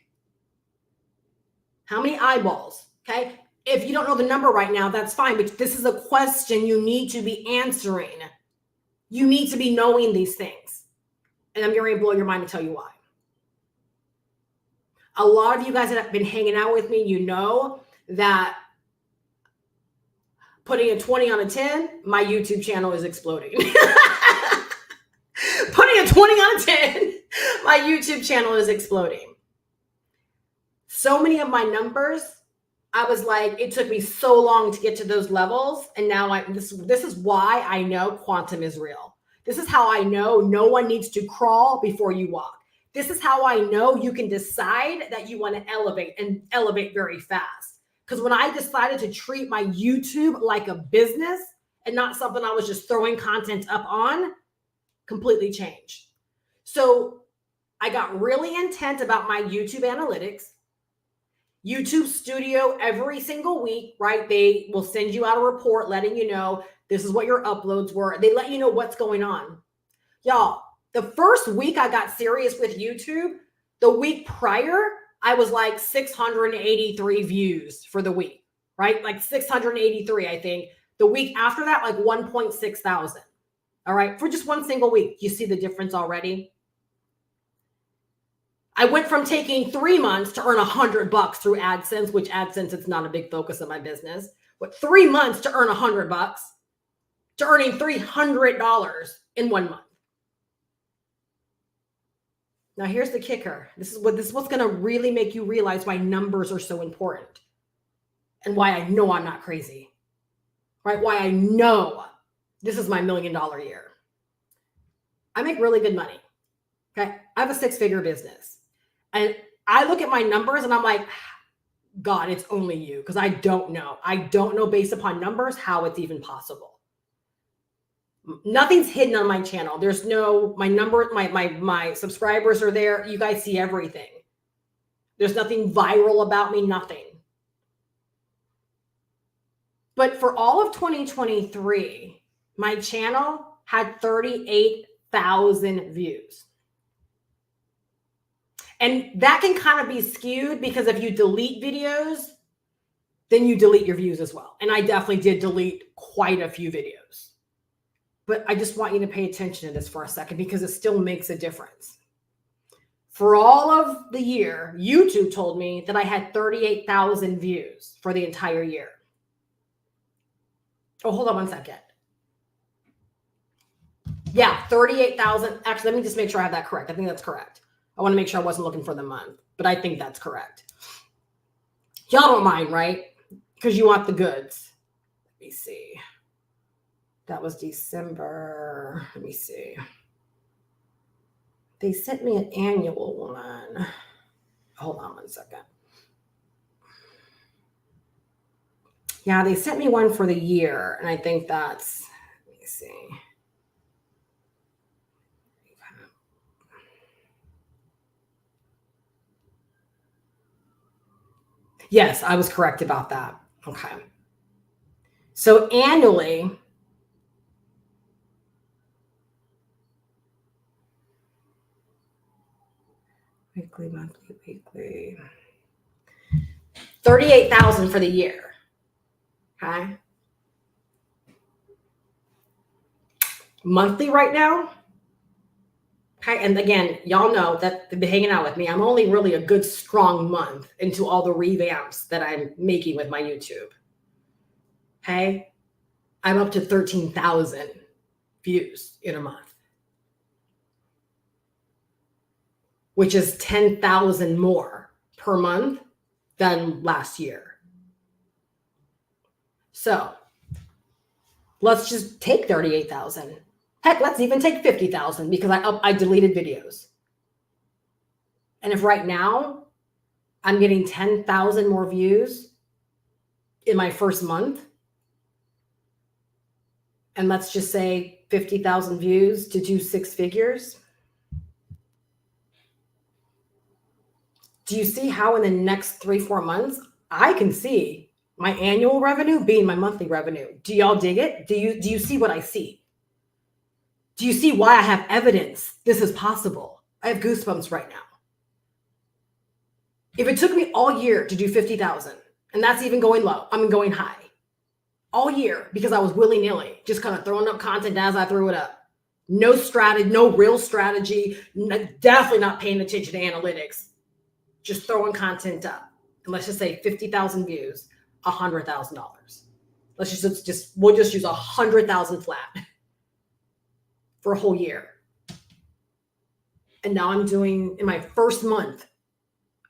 How many eyeballs? Okay. If you don't know the number right now, that's fine. But this is a question you need to be answering. You need to be knowing these things. And I'm going to blow your mind and tell you why. A lot of you guys that have been hanging out with me, you know that putting a 20 on a 10, my YouTube channel is exploding. Putting a 20 on a 10, my YouTube channel is exploding. So many of my numbers, I was like, it took me so long to get to those levels. And now this is why I know quantum is real. This is how I know no one needs to crawl before you walk. This is how I know you can decide that you want to elevate and elevate very fast. Because when I decided to treat my YouTube like a business and not something I was just throwing content up on, completely changed. So I got really intent about my YouTube analytics. YouTube Studio every single week, right? They will send you out a report letting you know this is what your uploads were. They let you know what's going on. Y'all, the first week I got serious with YouTube, the week prior, I was like 683 views for the week, right? Like 683, I think. The week after that, like 1.6 thousand. All right, for just one single week. You see the difference already? I went from taking 3 months to earn $100 through AdSense, which AdSense is not a big focus of my business, but 3 months to earn $100 to earning $300 in 1 month. Now here's the kicker. This is what's going to really make you realize why numbers are so important and why I know I'm not crazy, right? Why I know this is my $1 million year. I make really good money. Okay. I have a 6-figure business. And I look at my numbers and I'm like, God, it's only you. Because I don't know. I don't know based upon numbers how it's even possible. Nothing's hidden on my channel. There's no, my number, my subscribers are there. You guys see everything. There's nothing viral about me, nothing. But for all of 2023, my channel had 38,000 views. And that can kind of be skewed because if you delete videos, then you delete your views as well. And I definitely did delete quite a few videos. But I just want you to pay attention to this for a second because it still makes a difference. For all of the year, YouTube told me that I had 38,000 views for the entire year. Oh, hold on one second. Yeah, 38,000. Actually, let me just make sure I have that correct. I think that's correct. I want to make sure I wasn't looking for the month, but I think that's correct. Y'all don't mind, right? Because you want the goods. Let me see. That was December. Let me see. They sent me an annual one. Hold on one second. Yeah, they sent me one for the year, and I think that's, let me see. Yes, I was correct about that. Okay. So annually, weekly, monthly, weekly. $38,000 for the year. Okay. Monthly right now. Okay. And again, y'all know that they've been hanging out with me. I'm only really a good strong month into all the revamps that I'm making with my YouTube. Okay. I'm up to 13,000 views in a month, which is 10,000 more per month than last year. So let's just take 38,000. Heck, let's even take 50,000 because I deleted videos. And if right now I'm getting 10,000 more views in my first month, and let's just say 50,000 views to do 6 figures. Do you see how in the next 3-4 months, I can see my annual revenue being my monthly revenue? Do y'all dig it? Do you see what I see? Do you see why I have evidence this is possible? I have goosebumps right now. If it took me all year to do 50,000, and that's even going low, I'm going high, all year because I was willy-nilly, just kind of throwing up content as I threw it up. No strategy, no real strategy, definitely not paying attention to analytics, just throwing content up. And let's just say 50,000 views, $100,000. We'll just use 100,000 flat for a whole year. And now I'm doing, in my first month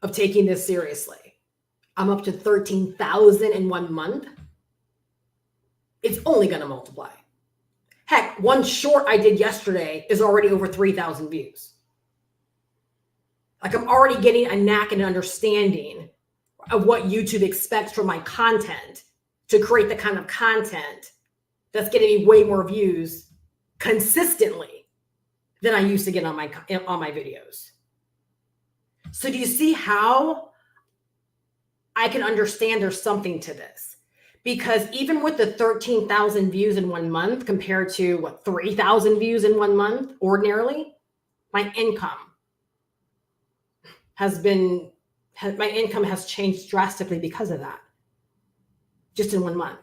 of taking this seriously, I'm up to 13,000 in 1 month. It's only going to multiply. Heck, one short I did yesterday is already over 3,000 views. Like I'm already getting a knack and understanding of what YouTube expects from my content to create the kind of content that's getting me way more views consistently than I used to get on my videos. So do you see how I can understand there's something to this? Because even with the 13,000 views in 1 month compared to 3,000 views in 1 month ordinarily, my income has changed drastically because of that, just in 1 month.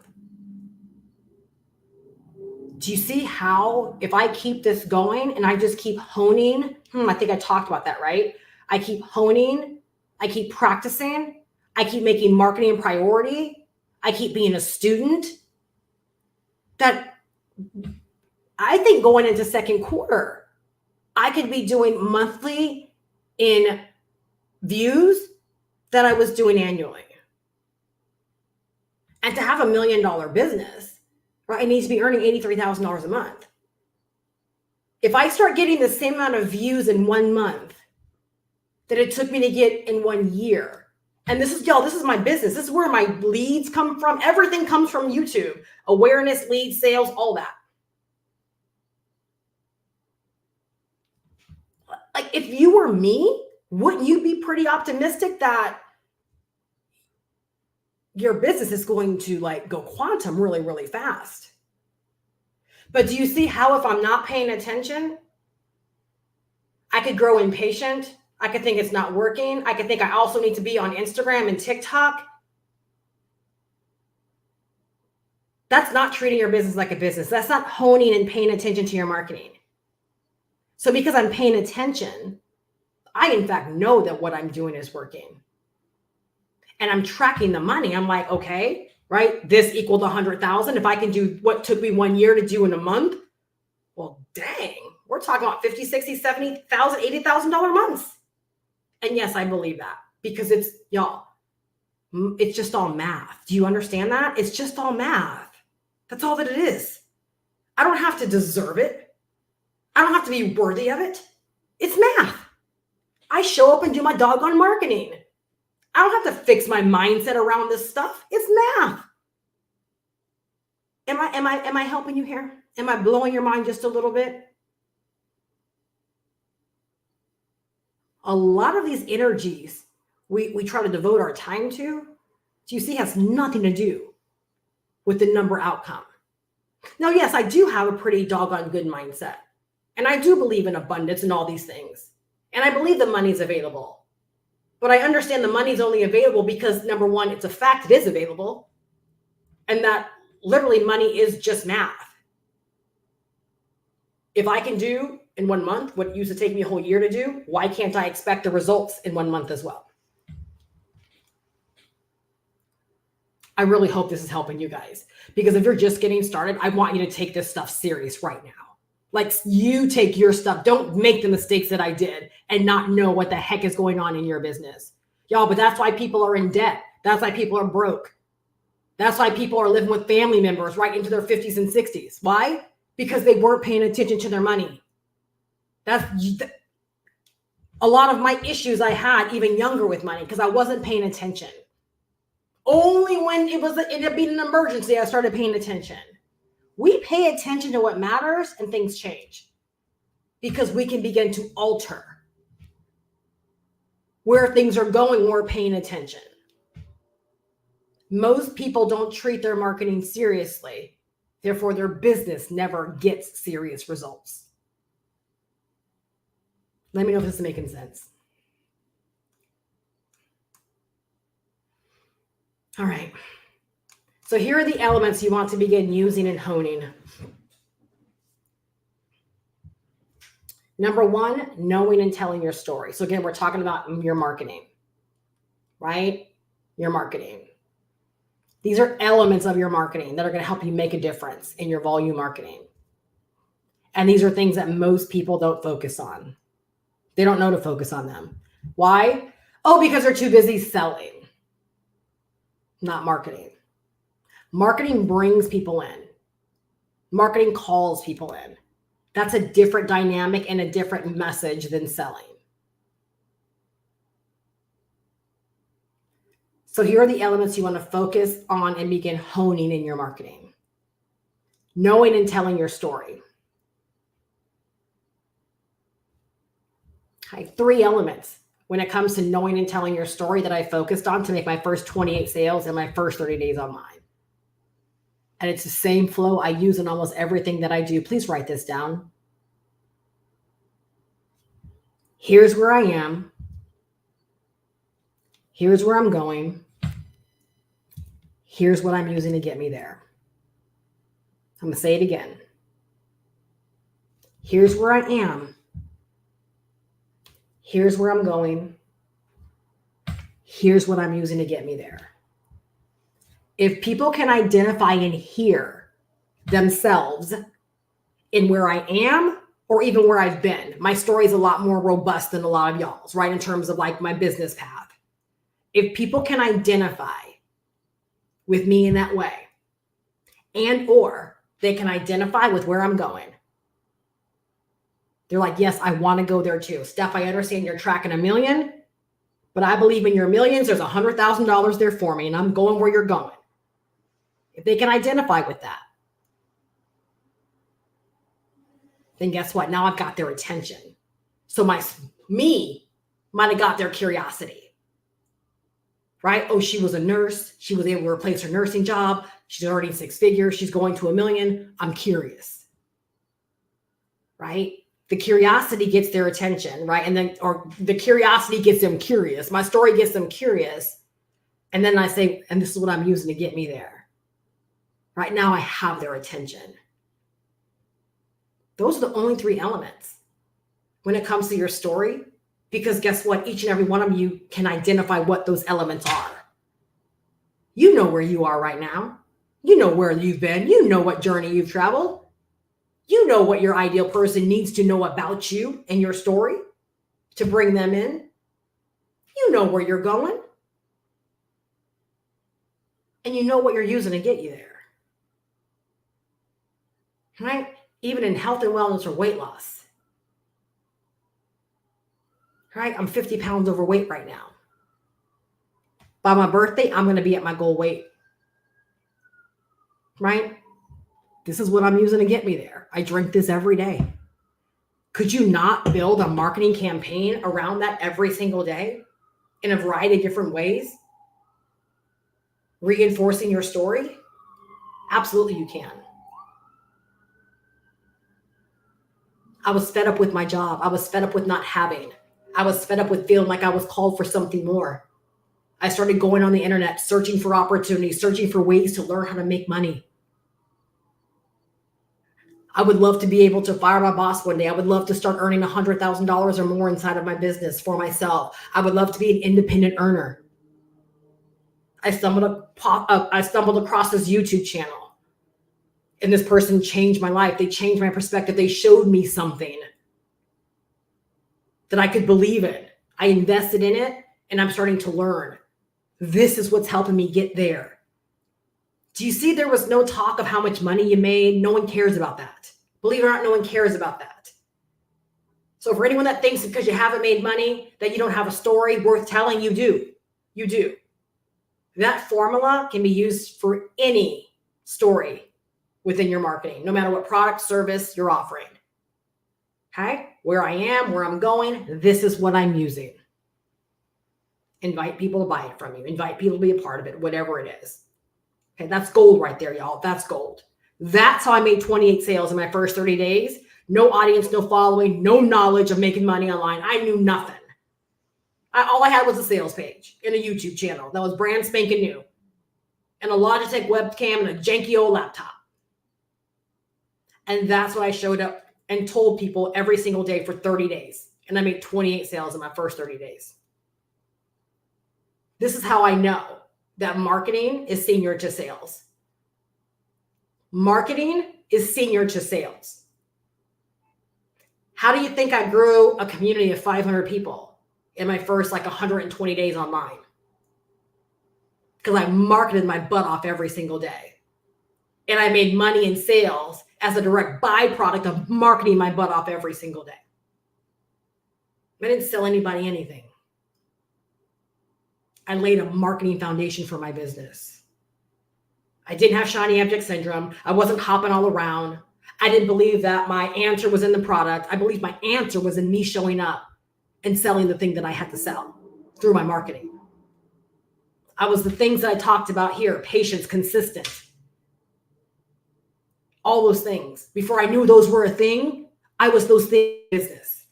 Do you see how if I keep this going and I just keep honing, I think I talked about that, right? I keep honing, I keep practicing, I keep making marketing a priority, I keep being a student, that I think going into second quarter, I could be doing monthly in views that I was doing annually. And to have $1 million business, right, I need to be earning $83,000 a month. If I start getting the same amount of views in 1 month that it took me to get in 1 year, and this is my business. This is where my leads come from. Everything comes from YouTube. Awareness, leads, sales, all that. Like if you were me, wouldn't you be pretty optimistic that your business is going to go quantum really, really fast? But do you see how if I'm not paying attention, I could grow impatient? I could think it's not working. I could think I also need to be on Instagram and TikTok. That's not treating your business like a business. That's not honing and paying attention to your marketing. So because I'm paying attention, I in fact know that what I'm doing is working. And I'm tracking the money. I'm like, okay, right? This equaled 100,000. If I can do what took me 1 year to do in a month, well, dang, we're talking about 50, 60, 70,000, $80,000 months. And yes, I believe that because it's just all math. Do you understand that? It's just all math. That's all that it is. I don't have to deserve it. I don't have to be worthy of it. It's math. I show up and do my doggone marketing. I don't have to fix my mindset around this stuff. It's math. Am I helping you here? Am I blowing your mind just a little bit? A lot of these energies we try to devote our time to, do you see, has nothing to do with the number outcome. Now, yes, I do have a pretty doggone good mindset. And I do believe in abundance and all these things. And I believe the money is available. But I understand the money's only available because, number one, it's a fact it is available. And that literally money is just math. If I can do in 1 month what used to take me a whole year to do, why can't I expect the results in 1 month as well? I really hope this is helping you guys, because if you're just getting started, I want you to take this stuff serious right now. Like, you take your stuff. Don't make the mistakes that I did and not know what the heck is going on in your business. Y'all, but that's why people are in debt. That's why people are broke. That's why people are living with family members right into their 50s and 60s. Why? Because they weren't paying attention to their money. That's a lot of my issues I had even younger with money, because I wasn't paying attention. Only when it ended up being an emergency, I started paying attention. We pay attention to what matters and things change, because we can begin to alter where things are going when we're paying attention. Most people don't treat their marketing seriously. Therefore, their business never gets serious results. Let me know if this is making sense. All right. So here are the elements you want to begin using and honing. Number one, knowing and telling your story. So again, we're talking about your marketing, right? Your marketing. These are elements of your marketing that are going to help you make a difference in your volume marketing. And these are things that most people don't focus on. They don't know to focus on them. Why? Oh, because they're too busy selling, not marketing. Marketing brings people in. Marketing calls people in. That's a different dynamic and a different message than selling. So here are the elements you want to focus on and begin honing in your marketing. Knowing and telling your story. Okay, 3 elements when it comes to knowing and telling your story that I focused on to make my first 28 sales in my first 30 days online. And it's the same flow I use in almost everything that I do. Please write this down. Here's where I am. Here's where I'm going. Here's what I'm using to get me there. I'm going to say it again. Here's where I am. Here's where I'm going. Here's what I'm using to get me there. If people can identify and hear themselves in where I am or even where I've been, my story is a lot more robust than a lot of y'all's, right? In terms of like my business path. If people can identify with me in that way, and or they can identify with where I'm going, they're like, yes, I want to go there too. Steph, I understand you're tracking 1 million, but I believe in your millions. There's $100,000 there for me, and I'm going where you're going. If they can identify with that, then guess what? Now I've got their attention. So me might have got their curiosity, right? Oh, she was a nurse. She was able to replace her nursing job. She's already 6 figures. She's going to 1 million. I'm curious, right? The curiosity gets their attention, right? And then, or the curiosity gets them curious. My story gets them curious. And then I say, and this is what I'm using to get me there. Right now I have their attention. Those are the only 3 elements when it comes to your story, because guess what? Each and every one of you can identify what those elements are. You know where you are right now. You know where you've been. You know what journey you've traveled. You know what your ideal person needs to know about you and your story to bring them in. You know where you're going. And you know what you're using to get you there. Right? Even in health and wellness or weight loss. Right? I'm 50 pounds overweight right now. By my birthday, I'm going to be at my goal weight. Right? This is what I'm using to get me there. I drink this every day. Could you not build a marketing campaign around that every single day in a variety of different ways? Reinforcing your story? Absolutely, you can. I was fed up with my job. I was fed up with not having. I was fed up with feeling like I was called for something more. I started going on the internet, searching for opportunities, searching for ways to learn how to make money. I would love to be able to fire my boss one day. I would love to start earning $100,000 or more inside of my business for myself. I would love to be an independent earner. I stumbled across this YouTube channel, and this person changed my life. They changed my perspective. They showed me something that I could believe in. I invested in it, and I'm starting to learn. This is what's helping me get there. Do you see there was no talk of how much money you made? No one cares about that. Believe it or not, no one cares about that. So for anyone that thinks because you haven't made money that you don't have a story worth telling, you do. You do. That formula can be used for any story within your marketing, no matter what product, service you're offering. Okay? Where I am, where I'm going, this is what I'm using. Invite people to buy it from you. Invite people to be a part of it, whatever it is. Okay, that's gold right there, y'all. That's gold. That's how I made 28 sales in my first 30 days. No audience, no following, no knowledge of making money online. I knew nothing. All I had was a sales page and a YouTube channel that was brand spanking new, and a Logitech webcam and a janky old laptop. And that's what I showed up and told people every single day for 30 days. And I made 28 sales in my first 30 days. This is how I know that marketing is senior to sales. Marketing is senior to sales. How do you think I grew a community of 500 people in my first 120 days online? Because I marketed my butt off every single day. And I made money in sales as a direct byproduct of marketing my butt off every single day. I didn't sell anybody anything. I laid a marketing foundation for my business. I didn't have shiny object syndrome. I wasn't hopping all around. I didn't believe that my answer was in the product. I believed my answer was in me showing up and selling the thing that I had to sell through my marketing. I was the things that I talked about here: patience, consistent, all those things. Before I knew those were a thing, I was those things in business.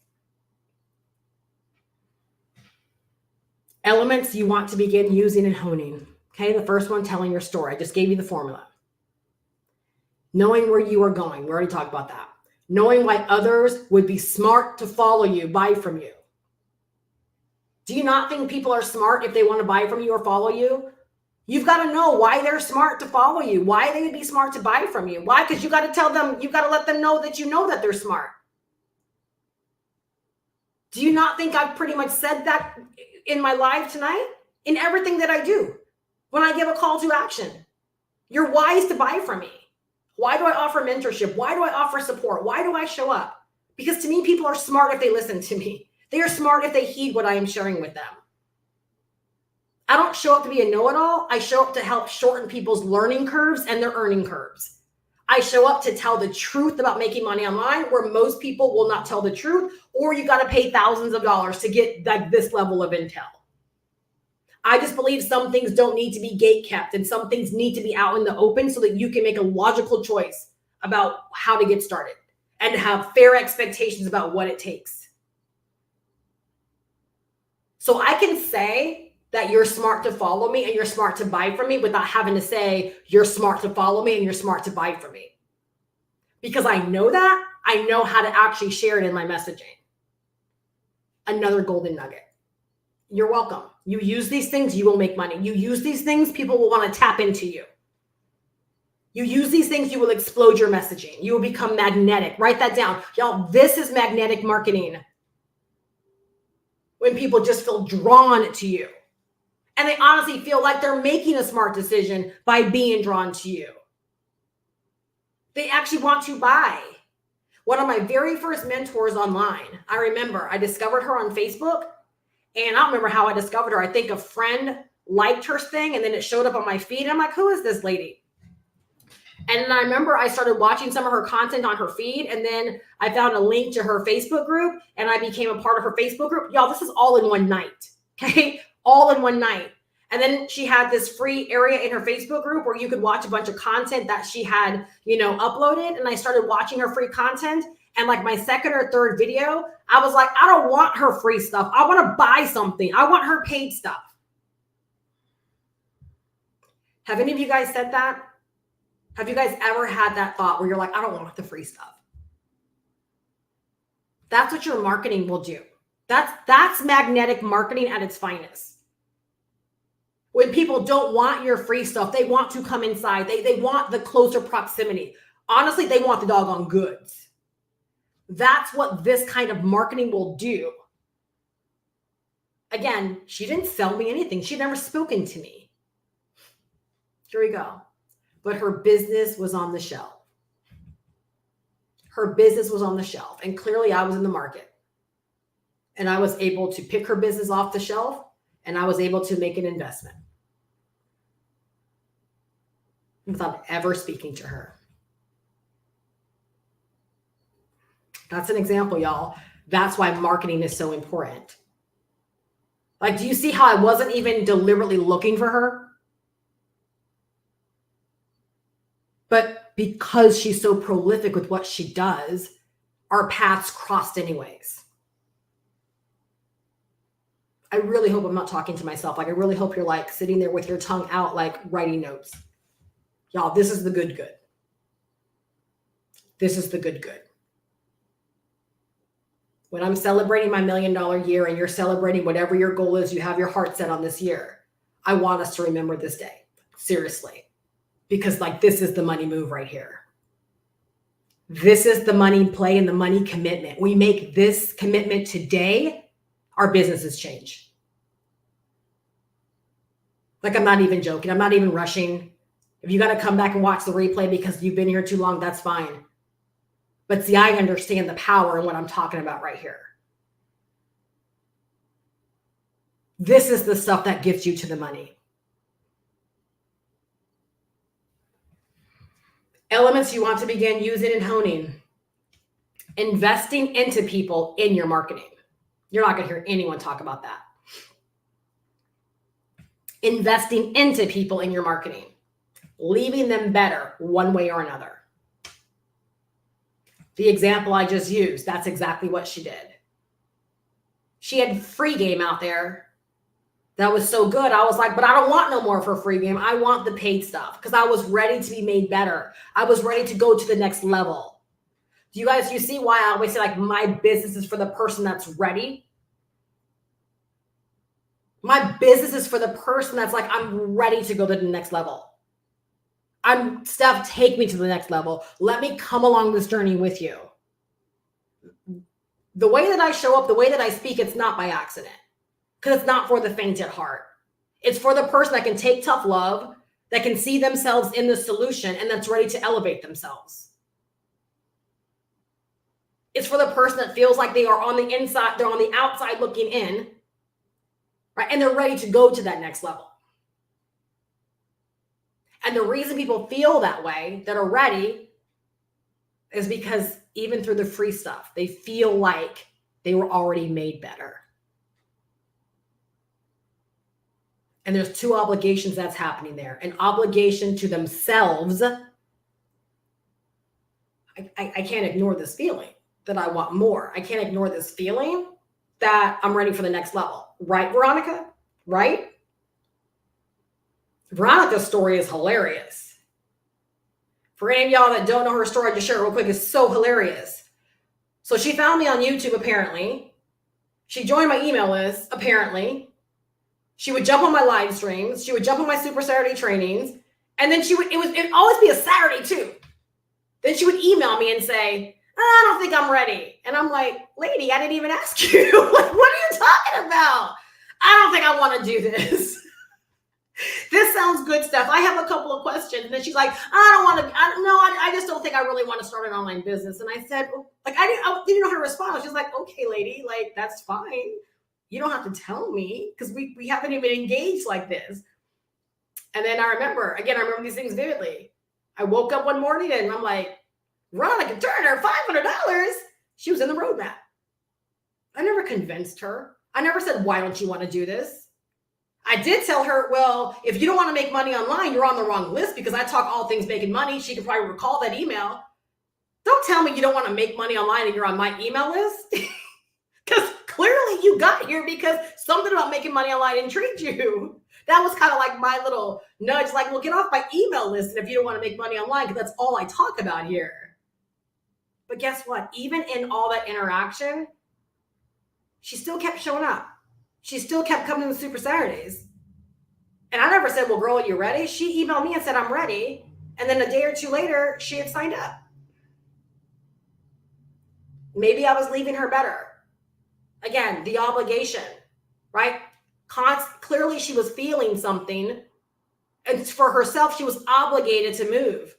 Elements you want to begin using and honing. Okay, the first one, telling your story. I just gave you the formula. Knowing where you are going. We already talked about that. Knowing why others would be smart to follow you, buy from you. Do you not think people are smart if they want to buy from you or follow you? You've got to know why they're smart to follow you, why they would be smart to buy from you. Why? Because you got to tell them, you got to let them know that they're smart. Do you not think I've pretty much said that in my live tonight? In everything that I do, when I give a call to action, you're wise to buy from me. Why do I offer mentorship? Why do I offer support? Why do I show up? Because to me, people are smart if they listen to me. They are smart if they heed what I am sharing with them. I don't show up to be a know-it-all. I show up to help shorten people's learning curves and their earning curves. I show up to tell the truth about making money online, where most people will not tell the truth, or you got to pay thousands of dollars to get this level of intel. I just believe some things don't need to be gate kept, and some things need to be out in the open so that you can make a logical choice about how to get started and have fair expectations about what it takes. So I can say that you're smart to follow me and you're smart to buy from me without having to say you're smart to follow me and you're smart to buy from me. Because I know that, I know how to actually share it in my messaging. Another golden nugget. You're welcome. You use these things, you will make money. You use these things, people will want to tap into you. You use these things, you will explode your messaging. You will become magnetic. Write that down. Y'all, this is magnetic marketing. When people just feel drawn to you. And they honestly feel like they're making a smart decision by being drawn to you. They actually want to buy. One of my very first mentors online, I remember I discovered her on Facebook. And I don't remember how I discovered her. I think a friend liked her thing, and then it showed up on my feed. And I'm like, who is this lady? And then I remember I started watching some of her content on her feed. And then I found a link to her Facebook group, and I became a part of her Facebook group. Y'all, this is all in one night. Okay? All in one night. And then she had this free area in her Facebook group where you could watch a bunch of content that she had, uploaded. And I started watching her free content. And like my second or third video, I was like, I don't want her free stuff. I want to buy something. I want her paid stuff. Have any of you guys said that? Have you guys ever had that thought where you're like, I don't want the free stuff? That's what your marketing will do. That's magnetic marketing at its finest. When people don't want your free stuff, they want to come inside. They want the closer proximity. Honestly, they want the doggone goods. That's what this kind of marketing will do. Again, she didn't sell me anything. She'd never spoken to me. Here we go. But her business was on the shelf. Her business was on the shelf. And clearly I was in the market. And I was able to pick her business off the shelf. And I was able to make an investment. Without ever speaking to her. That's an example, y'all. That's why marketing is so important. Like, do you see how I wasn't even deliberately looking for her? But because she's so prolific with what she does, our paths crossed anyways. I really hope I'm not talking to myself. Like, I really hope you're like sitting there with your tongue out, like writing notes. Y'all, this is the good. This is the good. When I'm celebrating my $1 million year and you're celebrating whatever your goal is, you have your heart set on this year. I want us to remember this day. Seriously. Because like, this is the money move right here. This is the money play and the money commitment. We make this commitment today, our businesses change. Like, I'm not even joking. I'm not even rushing. If you got to come back and watch the replay because you've been here too long, that's fine. But see, I understand the power in what I'm talking about right here. This is the stuff that gets you to the money. Elements you want to begin using and honing. Investing into people in your marketing. You're not going to hear anyone talk about that. Investing into people in your marketing. Leaving them better one way or another. The example I just used, that's exactly what she did. She had free game out there that was so good. I was like, but I don't want no more for free game. I want the paid stuff because I was ready to be made better. I was ready to go to the next level. Do you guys, you see why I always say like my business is for the person that's ready? My business is for the person that's like, I'm ready to go to the next level. Steph, take me to the next level. Let me come along this journey with you. The way that I show up, the way that I speak, it's not by accident. Because it's not for the faint at heart. It's for the person that can take tough love, that can see themselves in the solution, and that's ready to elevate themselves. It's for the person that feels like they are on the inside, they're on the outside looking in, right? And they're ready to go to that next level. And the reason people feel that way, that are ready, is because even through the free stuff, they feel like they were already made better. And there's two obligations that's happening there. An obligation to themselves. I can't ignore this feeling that I want more. I can't ignore this feeling that I'm ready for the next level. Right, Veronica? Right? Veronica's story is hilarious. For any of y'all that don't know her story, I'll just share it real quick. It's so hilarious. So she found me on YouTube, apparently. She joined my email list, apparently. She would jump on my live streams. She would jump on my Super Saturday trainings. And then it'd always be a Saturday too. Then she would email me and say, I don't think I'm ready. And I'm like, lady, I didn't even ask you. Like, what are you talking about? I don't think I want to do this. This sounds good stuff. I have a couple of questions. And then she's like, I just don't think I really want to start an online business. And I said, like, I didn't know how to respond. She's like, okay, lady, like, that's fine. You don't have to tell me because we haven't even engaged like this. And then I remember these things vividly. I woke up one morning and I'm like, Veronica Turner, $500. She was in the roadmap. I never convinced her. I never said, why don't you want to do this? I did tell her, well, if you don't want to make money online, you're on the wrong list because I talk all things making money. She could probably recall that email. Don't don't tell me you don't want to make money online and you're on my email list. Because clearly you got here because something about making money online intrigued you. That was kind of like my little nudge, like, well, get off my email list if you don't want to make money online, because that's all I talk about here. But guess what? Even in all that interaction, she still kept showing up. She still kept coming to Super Saturdays. And I never said, well, girl, are you ready? She emailed me and said, I'm ready. And then a day or two later, she had signed up. Maybe I was leaving her better. Again, the obligation, right? Clearly she was feeling something, and for herself, she was obligated to move.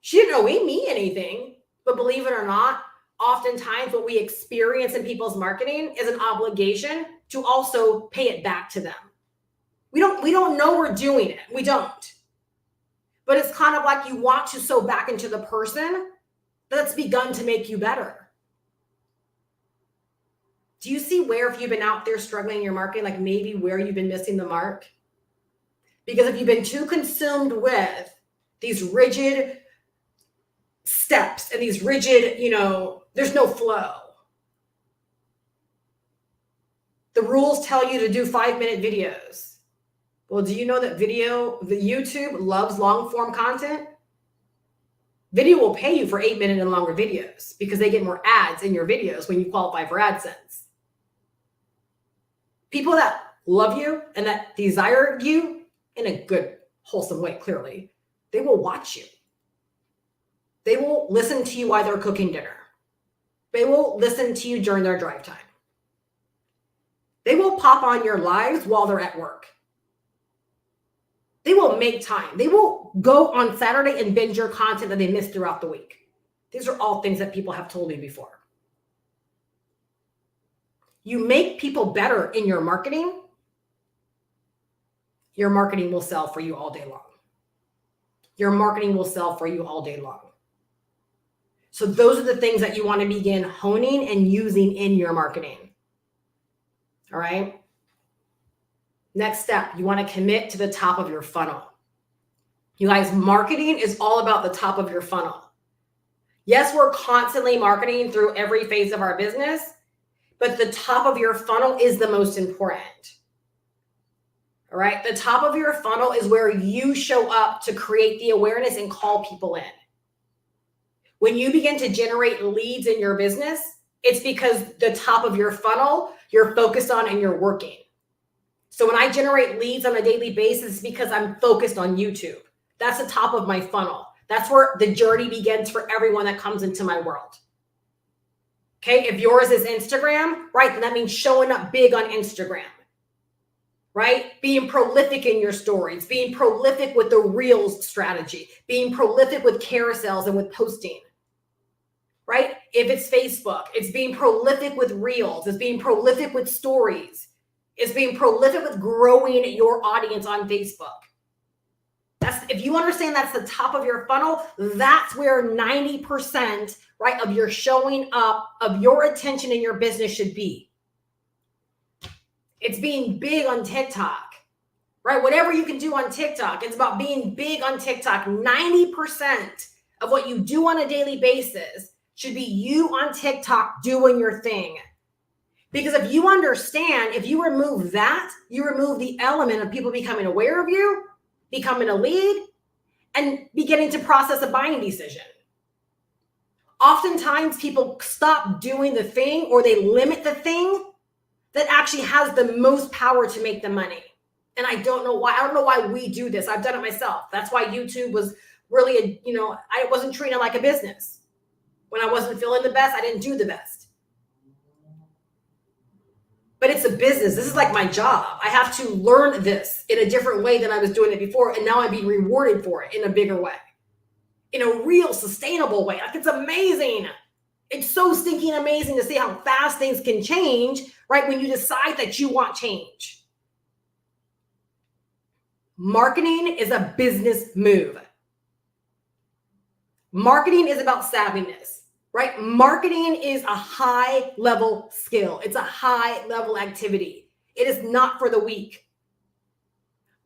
She didn't owe me anything, but believe it or not, oftentimes what we experience in people's marketing is an obligation to also pay it back to them. We don't know we're doing it. We don't. But it's kind of like you want to sow back into the person that's begun to make you better. Do you see where, if you've been out there struggling in your marketing, like maybe where you've been missing the mark? Because if you've been too consumed with these rigid steps and these rigid, there's no flow. The rules tell you to do 5-minute videos. Well, do you know that the YouTube loves long form content? Video will pay you for 8-minute and longer videos because they get more ads in your videos when you qualify for AdSense. People that love you and that desire you in a good, wholesome way, clearly, they will watch you. They will listen to you while they're cooking dinner. They will listen to you during their drive time. They will pop on your lives while they're at work. They will make time. They will go on Saturday and binge your content that they missed throughout the week. These are all things that people have told me before. You make people better in your marketing will sell for you all day long. Your marketing will sell for you all day long. So those are the things that you want to begin honing and using in your marketing. All right. Next step, you want to commit to the top of your funnel. You guys, marketing is all about the top of your funnel. Yes, we're constantly marketing through every phase of our business, but the top of your funnel is the most important. All right. The top of your funnel is where you show up to create the awareness and call people in. When you begin to generate leads in your business, it's because the top of your funnel, you're focused on and you're working. So when I generate leads on a daily basis, it's because I'm focused on YouTube. That's the top of my funnel. That's where the journey begins for everyone that comes into my world. Okay, if yours is Instagram, right, then that means showing up big on Instagram, right? Being prolific in your stories, being prolific with the Reels strategy, being prolific with carousels and with posting, right? If it's Facebook, it's being prolific with Reels, it's being prolific with stories, it's being prolific with growing your audience on Facebook. If you understand that's the top of your funnel, that's where 90%, right, of your showing up, of your attention in your business should be. It's being big on TikTok, right? Whatever you can do on TikTok, it's about being big on TikTok. 90% of what you do on a daily basis should be you on TikTok doing your thing. Because if you understand, if you remove that, you remove the element of people becoming aware of you, becoming a lead, and beginning to process a buying decision. Oftentimes people stop doing the thing, or they limit the thing that actually has the most power to make them money. And I don't know why. I don't know why we do this. I've done it myself. That's why YouTube was really, I wasn't treating it like a business. When I wasn't feeling the best, I didn't do the best. But it's a business. This is like my job. I have to learn this in a different way than I was doing it before. And now I'm being rewarded for it in a bigger way, in a real sustainable way. Like, it's amazing. It's so stinking amazing to see how fast things can change, right? When you decide that you want change. Marketing is a business move. Marketing is about savviness. Right? Marketing is a high level skill. It's a high level activity. It is not for the weak.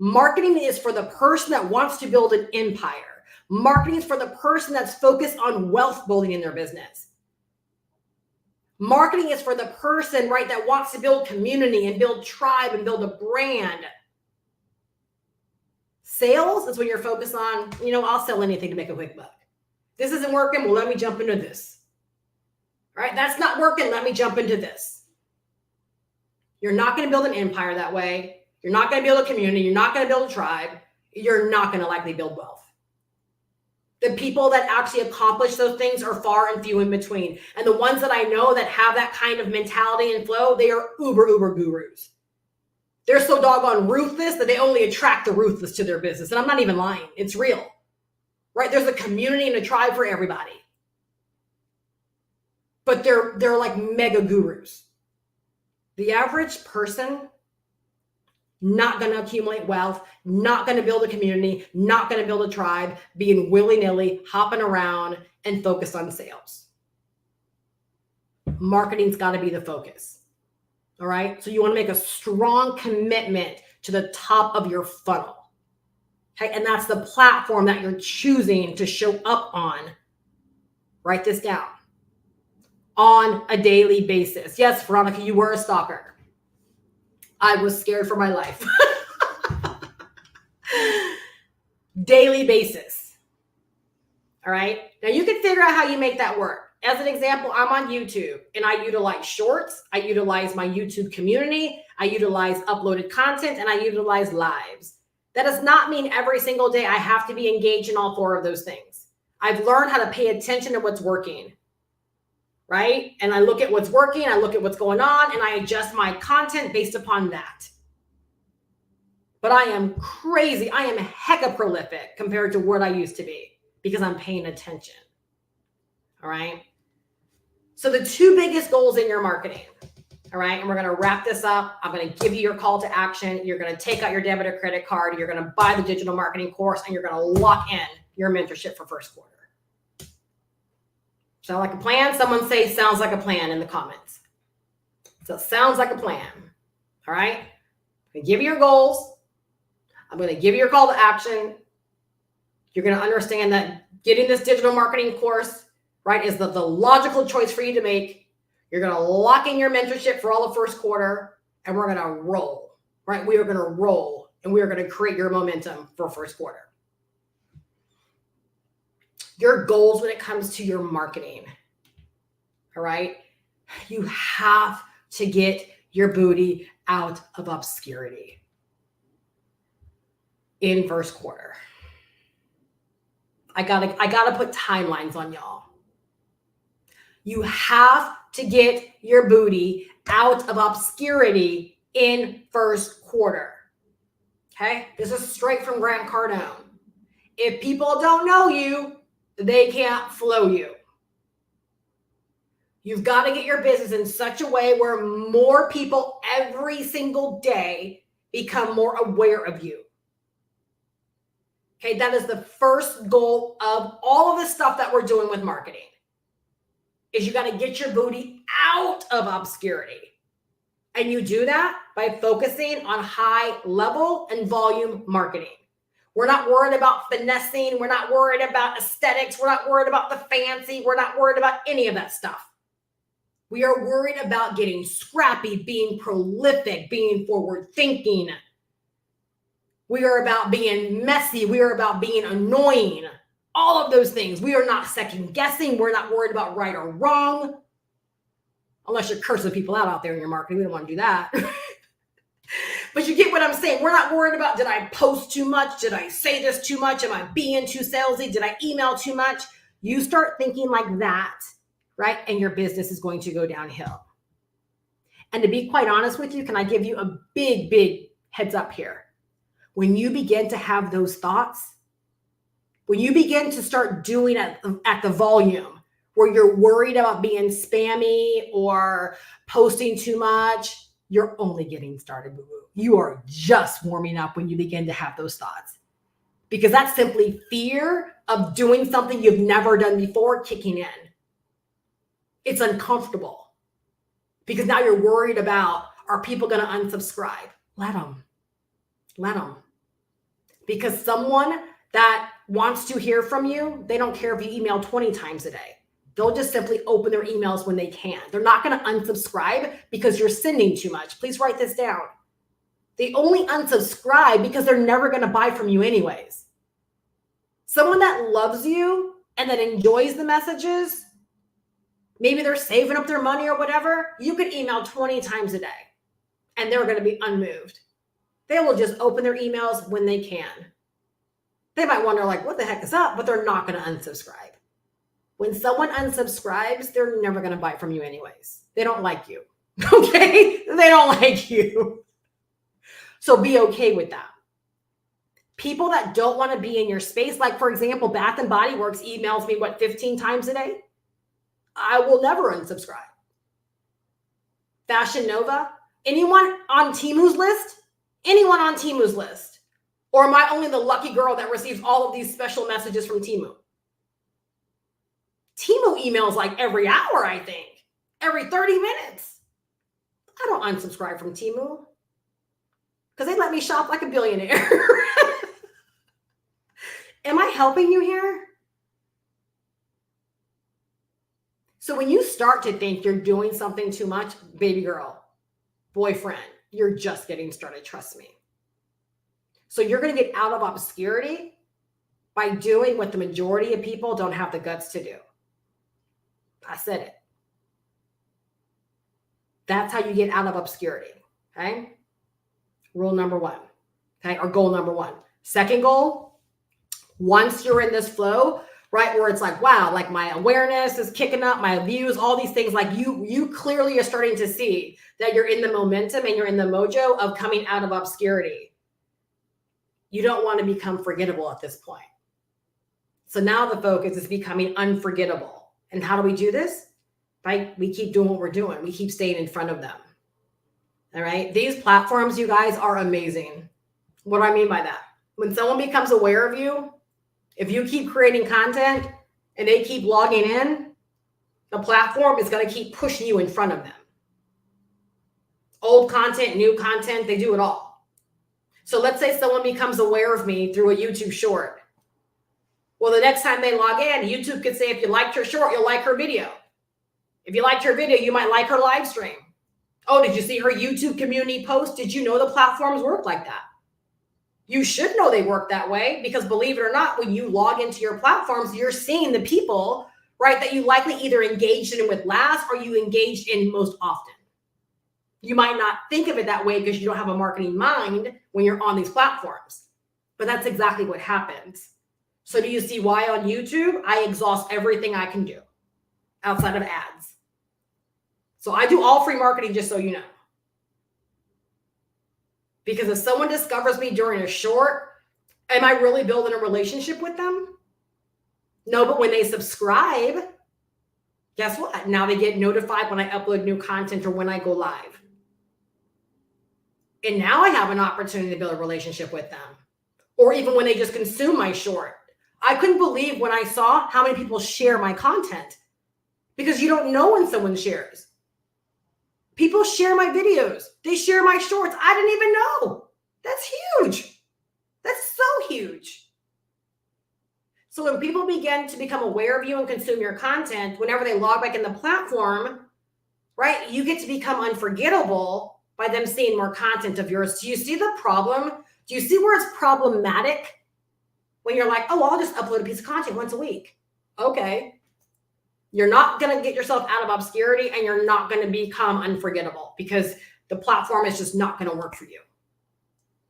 Marketing is for the person that wants to build an empire. Marketing is for the person that's focused on wealth building in their business. Marketing is for the person, right, that wants to build community and build tribe and build a brand. Sales is when you're focused on, I'll sell anything to make a quick buck. This isn't working. Well, let me jump into this. Right? That's not working. Let me jump into this. You're not going to build an empire that way. You're not going to build a community. You're not going to build a tribe. You're not going to likely build wealth. The people that actually accomplish those things are far and few in between. And the ones that I know that have that kind of mentality and flow, they are uber gurus. They're so doggone ruthless that they only attract the ruthless to their business. And I'm not even lying. It's real. Right? There's a community and a tribe for everybody. But they're like mega gurus. The average person, not going to accumulate wealth, not going to build a community, not going to build a tribe, being willy-nilly, hopping around and focused on sales. Marketing's got to be the focus. All right. So you want to make a strong commitment to the top of your funnel. Okay. And that's the platform that you're choosing to show up on. Write this down. On a daily basis. Yes, Veronica, you were a stalker. I was scared for my life. Daily basis. All right. Now you can figure out how you make that work. As an example, I'm on YouTube and I utilize shorts. I utilize my YouTube community. I utilize uploaded content and I utilize lives. That does not mean every single day I have to be engaged in all four of those things. I've learned how to pay attention to what's working. Right? And I look at what's working, I look at what's going on, and I adjust my content based upon that. But I am crazy. I am hecka prolific compared to what I used to be because I'm paying attention. All right? So the two biggest goals in your marketing, all right? And we're going to wrap this up. I'm going to give you your call to action. You're going to take out your debit or credit card. You're going to buy the digital marketing course, and you're going to lock in your mentorship for first quarter. Sound like a plan? Someone say sounds like a plan in the comments. So sounds like a plan. All right. I'm going to give you your goals. I'm going to give you your call to action. You're going to understand that getting this digital marketing course, right, is the logical choice for you to make. You're going to lock in your mentorship for all the first quarter, and we're going to roll, right? We are going to roll, and we are going to create your momentum for first quarter. Your goals when it comes to your marketing. All right. You have to get your booty out of obscurity in first quarter. I gotta put timelines on y'all. You have to get your booty out of obscurity in first quarter. Okay. This is straight from Grant Cardone. If people don't know you, they can't flow you. You've got to get your business in such a way where more people every single day become more aware of you. Okay, that is the first goal of all of the stuff that we're doing with marketing. Is you got to get your booty out of obscurity. And you do that by focusing on high level and volume marketing. We're not worried about finessing. We're not worried about aesthetics. We're not worried about the fancy. We're not worried about any of that stuff. We are worried about getting scrappy, being prolific, being forward thinking. We are about being messy. We are about being annoying. All of those things. We are not second guessing. We're not worried about right or wrong. Unless you're cursing people out there in your marketing. We don't want to do that. But you get what I'm saying. We're not worried about, did I post too much? Did I say this too much? Am I being too salesy? Did I email too much? You start thinking like that, right? And your business is going to go downhill. And to be quite honest with you, can I give you a big heads up here? When you begin to have those thoughts, when you begin to start doing it at the volume where you're worried about being spammy or posting too much, you're only getting started, boo-boo. You are just warming up when you begin to have those thoughts. Because that's simply fear of doing something you've never done before kicking in. It's uncomfortable. Because now you're worried about, are people going to unsubscribe? Let them. Because someone that wants to hear from you, they don't care if you email 20 times a day. They'll just simply open their emails when they can. They're not going to unsubscribe because you're sending too much. Please write this down. They only unsubscribe because they're never going to buy from you anyways. Someone that loves you and that enjoys the messages, maybe they're saving up their money or whatever, you could email 20 times a day and they're going to be unmoved. They will just open their emails when they can. They might wonder, like, what the heck is up? But they're not going to unsubscribe. When someone unsubscribes, they're never going to buy from you anyways. They don't like you. Okay? They don't like you. So be okay with that. People that don't want to be in your space, like, for example, Bath and Body Works emails me, 15 times a day? I will never unsubscribe. Fashion Nova? Anyone on Timu's list? Anyone on Timu's list? Or am I only the lucky girl that receives all of these special messages from Timu? Timu emails like every hour, I think. Every 30 minutes. I don't unsubscribe from Timu because they let me shop like a billionaire. Am I helping you here? So when you start to think you're doing something too much, baby girl, boyfriend, you're just getting started, trust me. So you're going to get out of obscurity by doing what the majority of people don't have the guts to do. I said it. That's how you get out of obscurity, okay? Rule number one, okay, or goal number one. Second goal, once you're in this flow, right, where it's like, wow, like my awareness is kicking up, my views, all these things, like you clearly are starting to see that you're in the momentum and you're in the mojo of coming out of obscurity. You don't want to become forgettable at this point. So now the focus is becoming unforgettable. And how do we do this? Right? We keep doing what we're doing. We keep staying in front of them. All right. These platforms, you guys, are amazing. What do I mean by that? When someone becomes aware of you, if you keep creating content and they keep logging in, the platform is going to keep pushing you in front of them. Old content, new content, they do it all. So let's say someone becomes aware of me through a YouTube short. Well, the next time they log in, YouTube could say, if you liked her short, you'll like her video. If you liked her video, you might like her live stream. Oh, did you see her YouTube community post? Did you know the platforms work like that? You should know they work that way because, believe it or not, when you log into your platforms, you're seeing the people, right, that you likely either engaged in with last or you engaged in most often. You might not think of it that way because you don't have a marketing mind when you're on these platforms, but that's exactly what happens. So do you see why on YouTube, I exhaust everything I can do outside of ads? So I do all free marketing, just so you know. Because if someone discovers me during a short, am I really building a relationship with them? No, but when they subscribe, guess what? Now they get notified when I upload new content or when I go live. And now I have an opportunity to build a relationship with them. Or even when they just consume my short. I couldn't believe when I saw how many people share my content, because you don't know when someone shares. People share my videos. They share my shorts. I didn't even know. That's huge. That's so huge. So when people begin to become aware of you and consume your content, whenever they log back in the platform, right, you get to become unforgettable by them seeing more content of yours. Do you see the problem? Do you see where it's problematic? When you're like, oh, I'll just upload a piece of content once a week. Okay. You're not going to get yourself out of obscurity and you're not going to become unforgettable because the platform is just not going to work for you.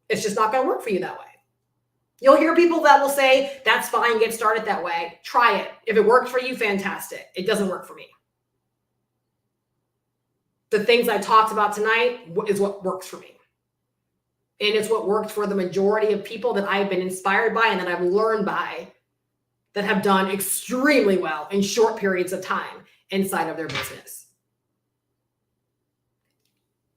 It's just not going to work for you that way. You'll hear people that will say, that's fine, get started that way. Try it. If it works for you, fantastic. It doesn't work for me. The things I talked about tonight is what works for me. And it's what worked for the majority of people that I've been inspired by and that I've learned by that have done extremely well in short periods of time inside of their business.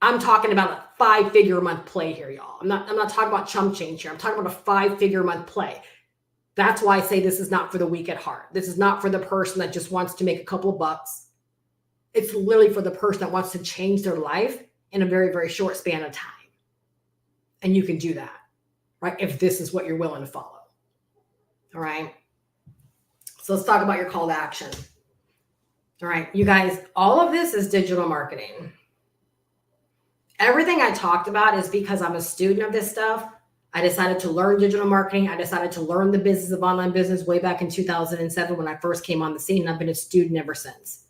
I'm talking about a 5-figure a month play here, y'all. I'm not talking about chump change here. I'm talking about a 5-figure a month play. That's why I say this is not for the weak at heart. This is not for the person that just wants to make a couple of bucks. It's literally for the person that wants to change their life in a very, very short span of time. And you can do that, right? If this is what you're willing to follow. All right. So let's talk about your call to action. All right, you guys, all of this is digital marketing. Everything I talked about is because I'm a student of this stuff. I decided to learn digital marketing. I decided to learn the business of online business way back in 2007 when I first came on the scene, and I've been a student ever since.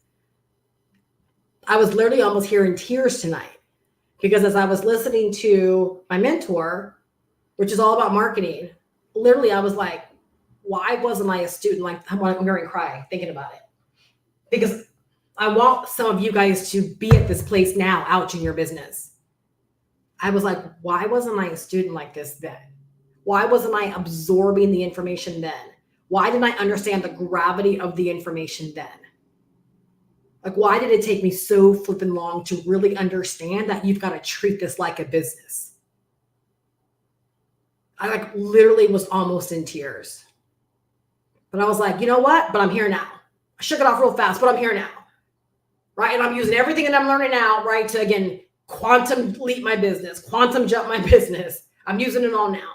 I was literally almost here in tears tonight because as I was listening to my mentor, which is all about marketing, literally I was like, why wasn't I a student? Like, I'm going to cry thinking about it. Because I want some of you guys to be at this place now, out in your business. I was like, why wasn't I a student like this then? Why wasn't I absorbing the information then? Why didn't I understand the gravity of the information then? Like, why did it take me so flipping long to really understand that you've got to treat this like a business? I like literally was almost in tears. But I was like, you know what? But I'm here now. I shook it off real fast, but I'm here now, right? And I'm using everything that I'm learning now, right, to, again, quantum leap my business, quantum jump my business. I'm using it all now.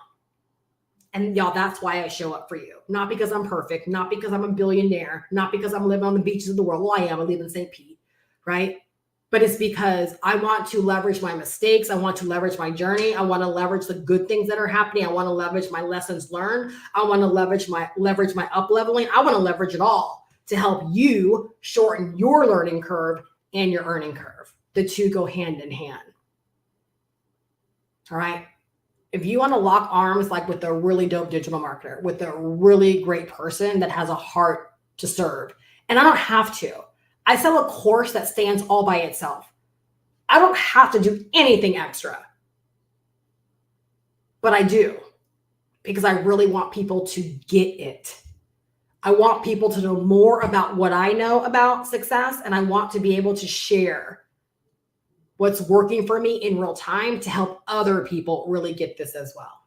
And y'all, that's why I show up for you. Not because I'm perfect, not because I'm a billionaire, not because I'm living on the beaches of the world. Well, I am. I live in St. Pete, right? But it's because I want to leverage my mistakes. I want to leverage my journey. I want to leverage the good things that are happening. I want to leverage my lessons learned. I want to leverage my up leveling. I want to leverage it all to help you shorten your learning curve and your earning curve. The two go hand in hand. All right. If you want to lock arms like with a really dope digital marketer, with a really great person that has a heart to serve, and I don't have to. I sell a course that stands all by itself. I don't have to do anything extra. But I do, because I really want people to get it. I want people to know more about what I know about success, and I want to be able to share what's working for me in real time to help other people really get this as well.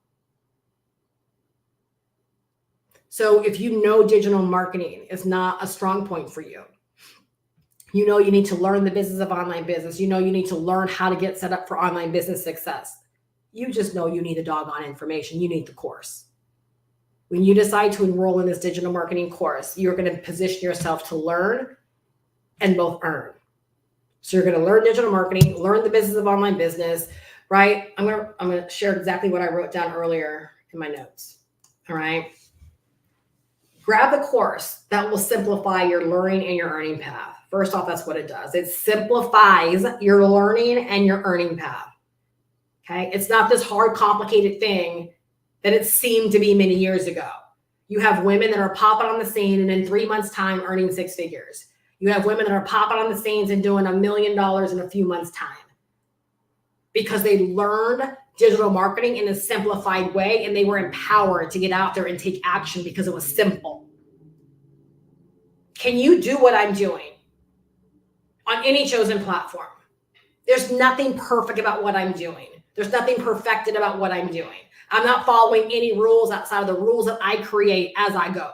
So if you know digital marketing is not a strong point for you, you know you need to learn the business of online business, you know you need to learn how to get set up for online business success. You just know you need the doggone information. You need the course. When you decide to enroll in this digital marketing course, you're going to position yourself to learn and both earn. So you're going to learn digital marketing, learn the business of online business, right? I'm going to share exactly what I wrote down earlier in my notes. All right. Grab the course that will simplify your learning and your earning path. First off, that's what it does. It simplifies your learning and your earning path. Okay. It's not this hard, complicated thing that it seemed to be many years ago. You have women that are popping on the scene and in 3 months' time earning 6 figures. You have women that are popping on the scenes and doing $1 million in a few months' time because they learned digital marketing in a simplified way and they were empowered to get out there and take action because it was simple. Can you do what I'm doing on any chosen platform? There's nothing perfect about what I'm doing. There's nothing perfected about what I'm doing. I'm not following any rules outside of the rules that I create as I go.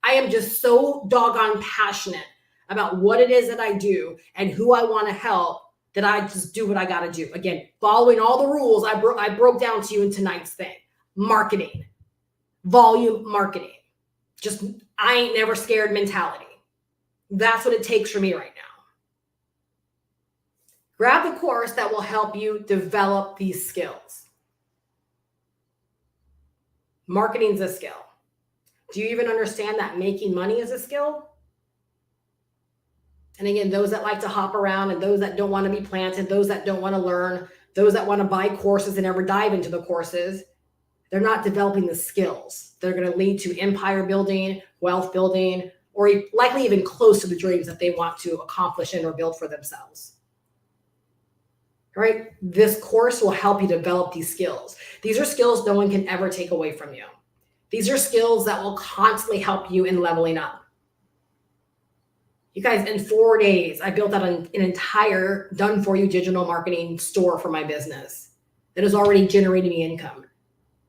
I am just so doggone passionate about what it is that I do and who I want to help that I just do what I got to do. Again, following all the rules I broke down to you in tonight's thing. Marketing, volume marketing, just I ain't never scared mentality. That's what it takes for me right now. Grab the course that will help you develop these skills. Marketing's a skill. Do you even understand that making money is a skill? And again, those that like to hop around and those that don't want to be planted, those that don't want to learn, those that want to buy courses and never dive into the courses, they're not developing the skills. They're going to lead to empire building, wealth building, or likely even close to the dreams that they want to accomplish and or build for themselves. All right? This course will help you develop these skills. These are skills no one can ever take away from you. These are skills that will constantly help you in leveling up. You guys, in 4 days, I built out an entire done-for-you digital marketing store for my business that is already generating me income,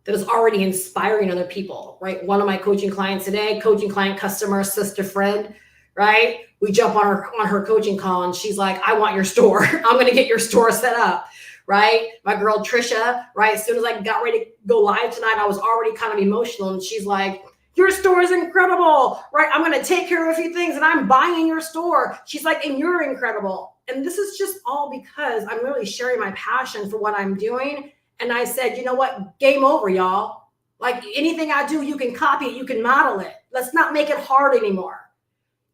that is already inspiring other people, right? One of my coaching clients today, coaching client, customer, sister, friend, right? We jump on her coaching call and she's like, I want your store. I'm going to get your store set up, right? My girl, Trisha, right? As soon as I got ready to go live tonight, I was already kind of emotional. And she's like, Your store is incredible, right? I'm going to take care of a few things and I'm buying your store. She's like, and you're incredible. And this is just all because I'm really sharing my passion for what I'm doing. And I said, you know what? Game over, y'all. Like anything I do, you can copy it, you can model it. Let's not make it hard anymore.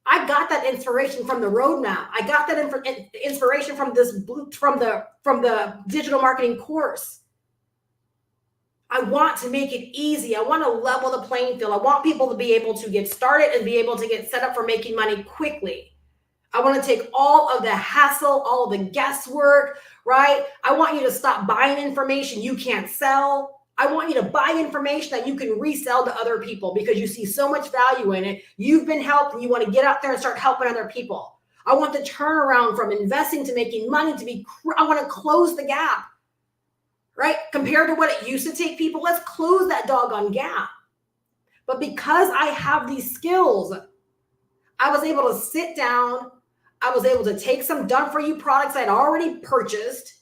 I got that inspiration from the roadmap. I got that inspiration from the digital marketing course. I want to make it easy. I want to level the playing field. I want people to be able to get started and be able to get set up for making money quickly. I want to take all of the hassle, all of the guesswork, right? I want you to stop buying information you can't sell. I want you to buy information that you can resell to other people because you see so much value in it. You've been helped and you want to get out there and start helping other people. I want the turnaround from investing to making money I want to close the gap, right? Compared to what it used to take people, let's close that doggone gap. But because I have these skills, I was able to sit down. I was able to take some done-for-you products I'd already purchased,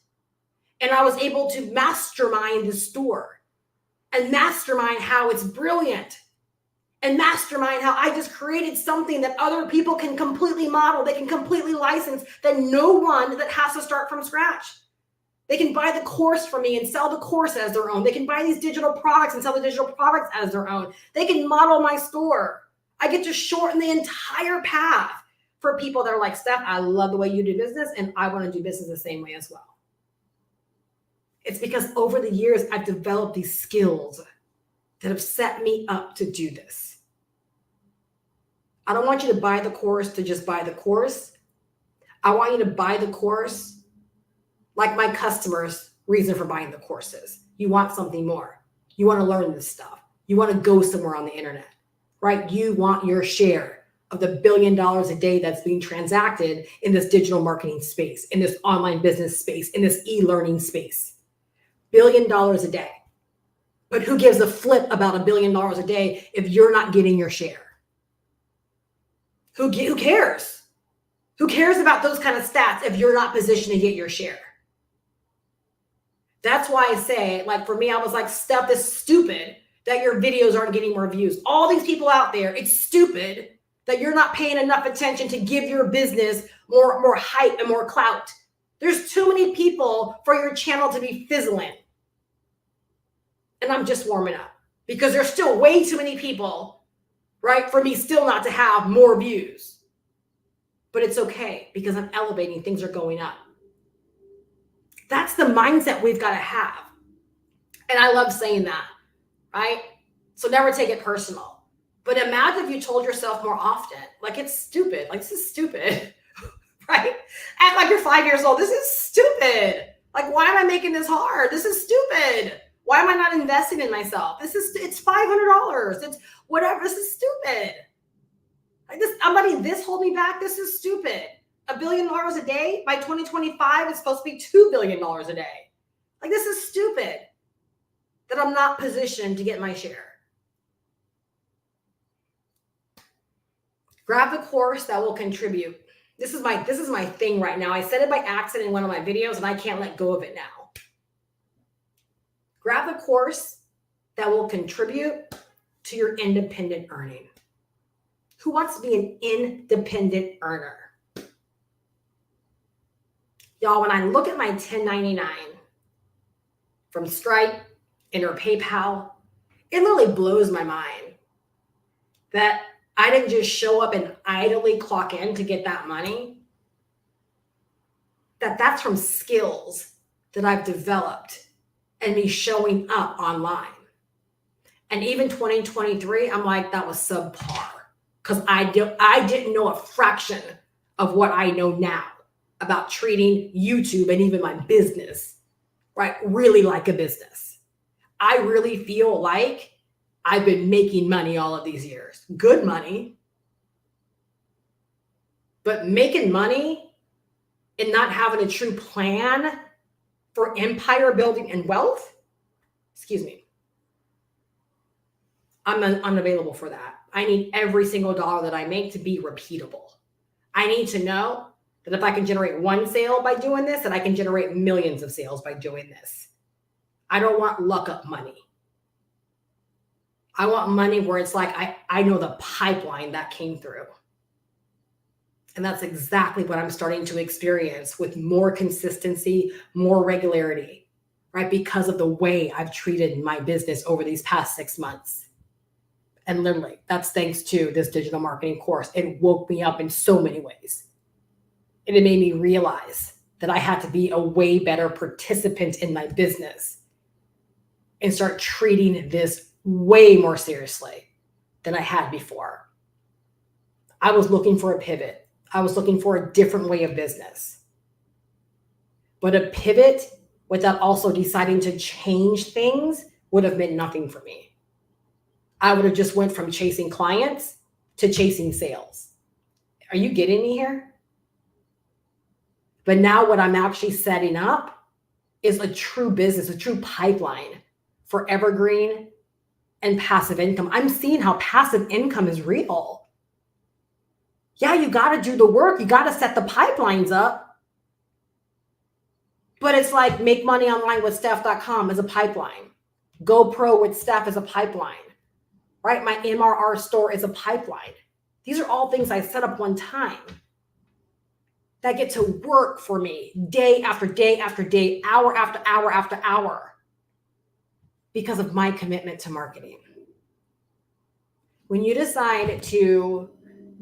and I was able to mastermind the store and mastermind how it's brilliant and mastermind how I just created something that other people can completely model. They can completely license, that no one that has to start from scratch. They can buy the course from me and sell the course as their own. They can buy these digital products and sell the digital products as their own. They can model my store. I get to shorten the entire path for people that are like, Steph, I love the way you do business and I want to do business the same way as well. It's because over the years, I've developed these skills that have set me up to do this. I don't want you to buy the course to just buy the course. I want you to buy the course like my customers' reason for buying the course is. You want something more. You want to learn this stuff. You want to go somewhere on the internet, right? You want your share of the $1 billion a day that's being transacted in this digital marketing space, in this online business space, in this e-learning space. $1 billion a day. But who gives a flip about $1 billion a day if you're not getting your share? Who cares? Who cares about those kind of stats if you're not positioned to get your share? That's why I say, like for me, I was like, Steph, this is stupid that your videos aren't getting more views. All these people out there, it's stupid that you're not paying enough attention to give your business more hype and more clout. There's too many people for your channel to be fizzling. And I'm just warming up because there's still way too many people, right, for me still not to have more views. But it's okay because I'm elevating, things are going up. That's the mindset we've got to have. And I love saying that, right? So never take it personal. But imagine if you told yourself more often, like it's stupid, like this is stupid, right? Act like you're 5 years old. This is stupid. Like, why am I making this hard? This is stupid. Why am I not investing in myself? It's $500. It's whatever. This is stupid. Like this, I'm letting this hold me back. This is stupid. $1 billion a day by 2025, it's supposed to be $2 billion a day. Like this is stupid that I'm not positioned to get my share. Grab the course that will contribute. This is my thing right now. I said it by accident in one of my videos and I can't let go of it now. Grab the course that will contribute to your independent earning. Who wants to be an independent earner? Y'all, when I look at my 1099 from Stripe, or PayPal, it literally blows my mind that I didn't just show up and idly clock in to get that money. That's from skills that I've developed and me showing up online. And even 2023, I'm like, that was subpar because I didn't know a fraction of what I know now about treating YouTube and even my business, right? Really like a business. I really feel like I've been making money all of these years. Good money. But making money and not having a true plan for empire building and wealth, excuse me, I'm unavailable for that. I need every single dollar that I make to be repeatable. I need to know that if I can generate one sale by doing this, that I can generate millions of sales by doing this. I don't want luck up money. I want money where it's like, I know the pipeline that came through. And that's exactly what I'm starting to experience with more consistency, more regularity, right? Because of the way I've treated my business over these past 6 months. And literally, that's thanks to this digital marketing course. It woke me up in so many ways. And it made me realize that I had to be a way better participant in my business and start treating this way more seriously than I had before. I was looking for a pivot. I was looking for a different way of business. But a pivot without also deciding to change things would have meant nothing for me. I would have just went from chasing clients to chasing sales. Are you getting me here? But now what I'm actually setting up is a true business, a true pipeline for evergreen and passive income. I'm seeing how passive income is real. Yeah, you got to do the work. You got to set the pipelines up. But it's like make money online with Steph.com as a pipeline. Go pro with Steph as a pipeline, right? My MRR store is a pipeline. These are all things I set up one time that get to work for me day after day after day, hour after hour after hour, because of my commitment to marketing. When you decide to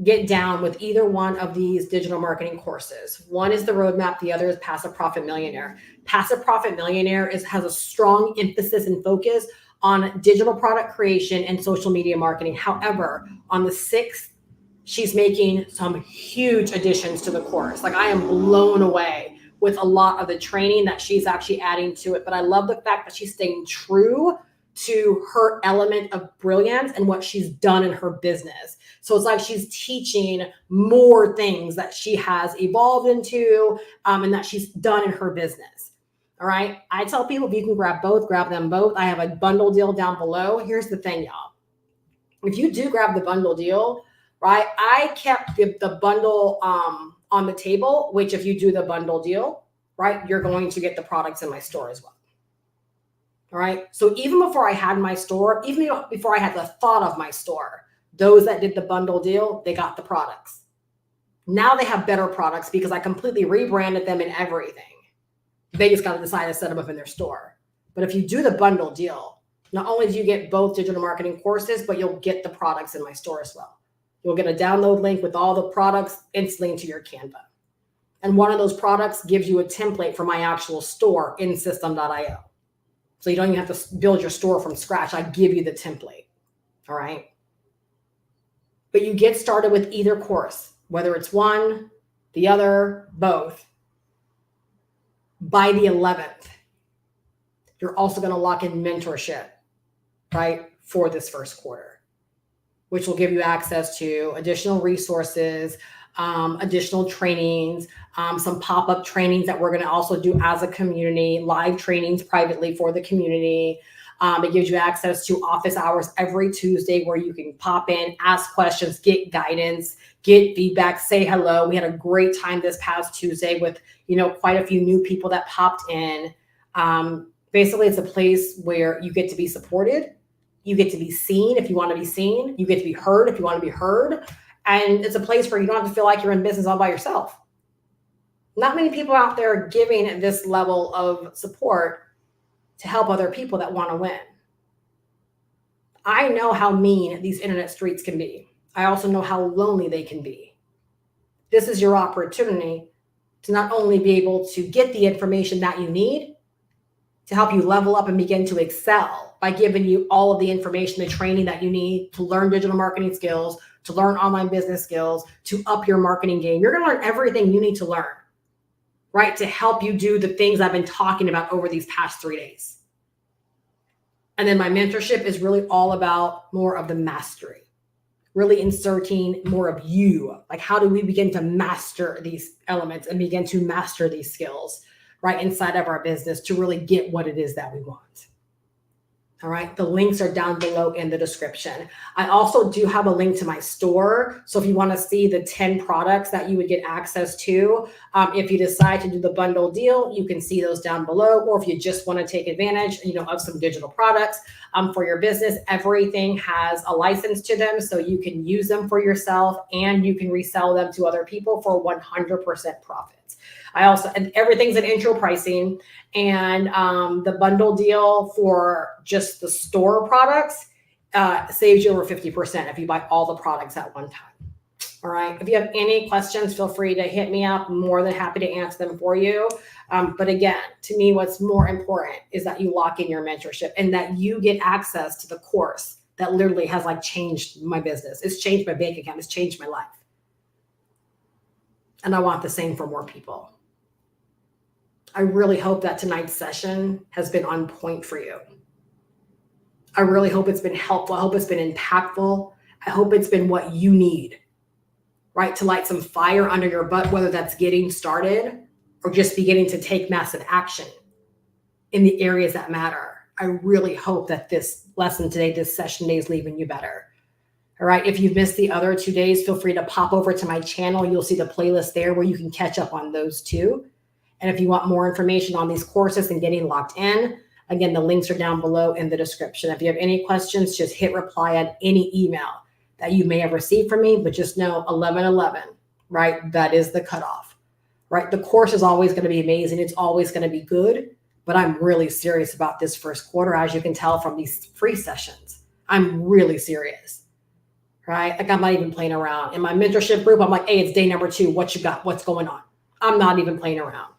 get down with either one of these digital marketing courses, one is the roadmap, the other is Passive Profit Millionaire. Passive Profit Millionaire has a strong emphasis and focus on digital product creation and social media marketing. However, on the 6th, she's making some huge additions to the course. Like, I am blown away with a lot of the training that she's actually adding to it. But I love the fact that she's staying true to her element of brilliance and what she's done in her business. So it's like she's teaching more things that she has evolved into and that she's done in her business. All right. I tell people, if you can grab both, grab them both. I have a bundle deal down below. Here's the thing, y'all. If you do grab the bundle deal, right, I kept the bundle on the table, which if you do the bundle deal, right, you're going to get the products in my store as well. All right. So even before I had my store, even before I had the thought of my store, those that did the bundle deal, they got the products. Now they have better products because I completely rebranded them and everything. They just got to decide to set them up in their store. But if you do the bundle deal, not only do you get both digital marketing courses, but you'll get the products in my store as well. You'll get a download link with all the products instantly into your Canva. And one of those products gives you a template for my actual store in system.io. So you don't even have to build your store from scratch. I give you the template. All right. But you get started with either course, whether it's one, the other, both. By the 11th, you're also going to lock in mentorship, right, for this first quarter, which will give you access to additional resources, additional trainings, some pop-up trainings that we're going to also do as a community, live trainings privately for the community. It gives you access to office hours every Tuesday where you can pop in, ask questions, get guidance, get feedback, say hello. We had a great time this past Tuesday with, quite a few new people that popped in. Basically, it's a place where you get to be supported. You get to be seen if you want to be seen. You get to be heard if you want to be heard. And it's a place where you don't have to feel like you're in business all by yourself. Not many people out there are giving this level of support to help other people that want to win. I know how mean these internet streets can be. I also know how lonely they can be. This is your opportunity to not only be able to get the information that you need to help you level up and begin to excel by giving you all of the information, the training that you need to learn digital marketing skills, to learn online business skills, to up your marketing game. You're going to learn everything you need to learn, right, to help you do the things I've been talking about over these past 3 days. And then my mentorship is really all about more of the mastery, really inserting more of you. Like, how do we begin to master these elements and begin to master these skills, right, inside of our business to really get what it is that we want. All right. The links are down below in the description. I also do have a link to my store. So if you want to see the 10 products that you would get access to, if you decide to do the bundle deal, you can see those down below. Or if you just want to take advantage, of some digital products for your business, everything has a license to them. So you can use them for yourself and you can resell them to other people for 100% profits. And everything's at intro pricing, and the bundle deal for just the store products saves you over 50% if you buy all the products at one time. All right. If you have any questions, feel free to hit me up. I'm more than happy to answer them for you. But again, to me, what's more important is that you lock in your mentorship and that you get access to the course that literally has changed my business. It's changed my bank account. It's changed my life. And I want the same for more people. I really hope that tonight's session has been on point for you. I really hope it's been helpful. I hope it's been impactful. I hope it's been what you need, right? To light some fire under your butt, whether that's getting started or just beginning to take massive action in the areas that matter. I really hope that this lesson today, this session today, is leaving you better. All right. If you've missed the other 2 days, feel free to pop over to my channel. You'll see the playlist there where you can catch up on those too. And if you want more information on these courses and getting locked in, again, the links are down below in the description. If you have any questions, just hit reply on any email that you may have received from me, but just know 11/11, right? That is the cutoff, right? The course is always going to be amazing. It's always going to be good, but I'm really serious about this first quarter, as you can tell from these free sessions. I'm really serious, right? I'm not even playing around. In my mentorship group, I'm like, hey, it's day number 2. What you got? What's going on? I'm not even playing around.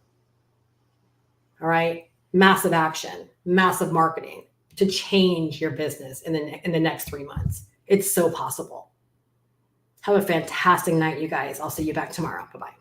All right. Massive action, massive marketing to change your business in the next 3 months. It's so possible. Have a fantastic night, you guys. I'll see you back tomorrow. Bye-bye.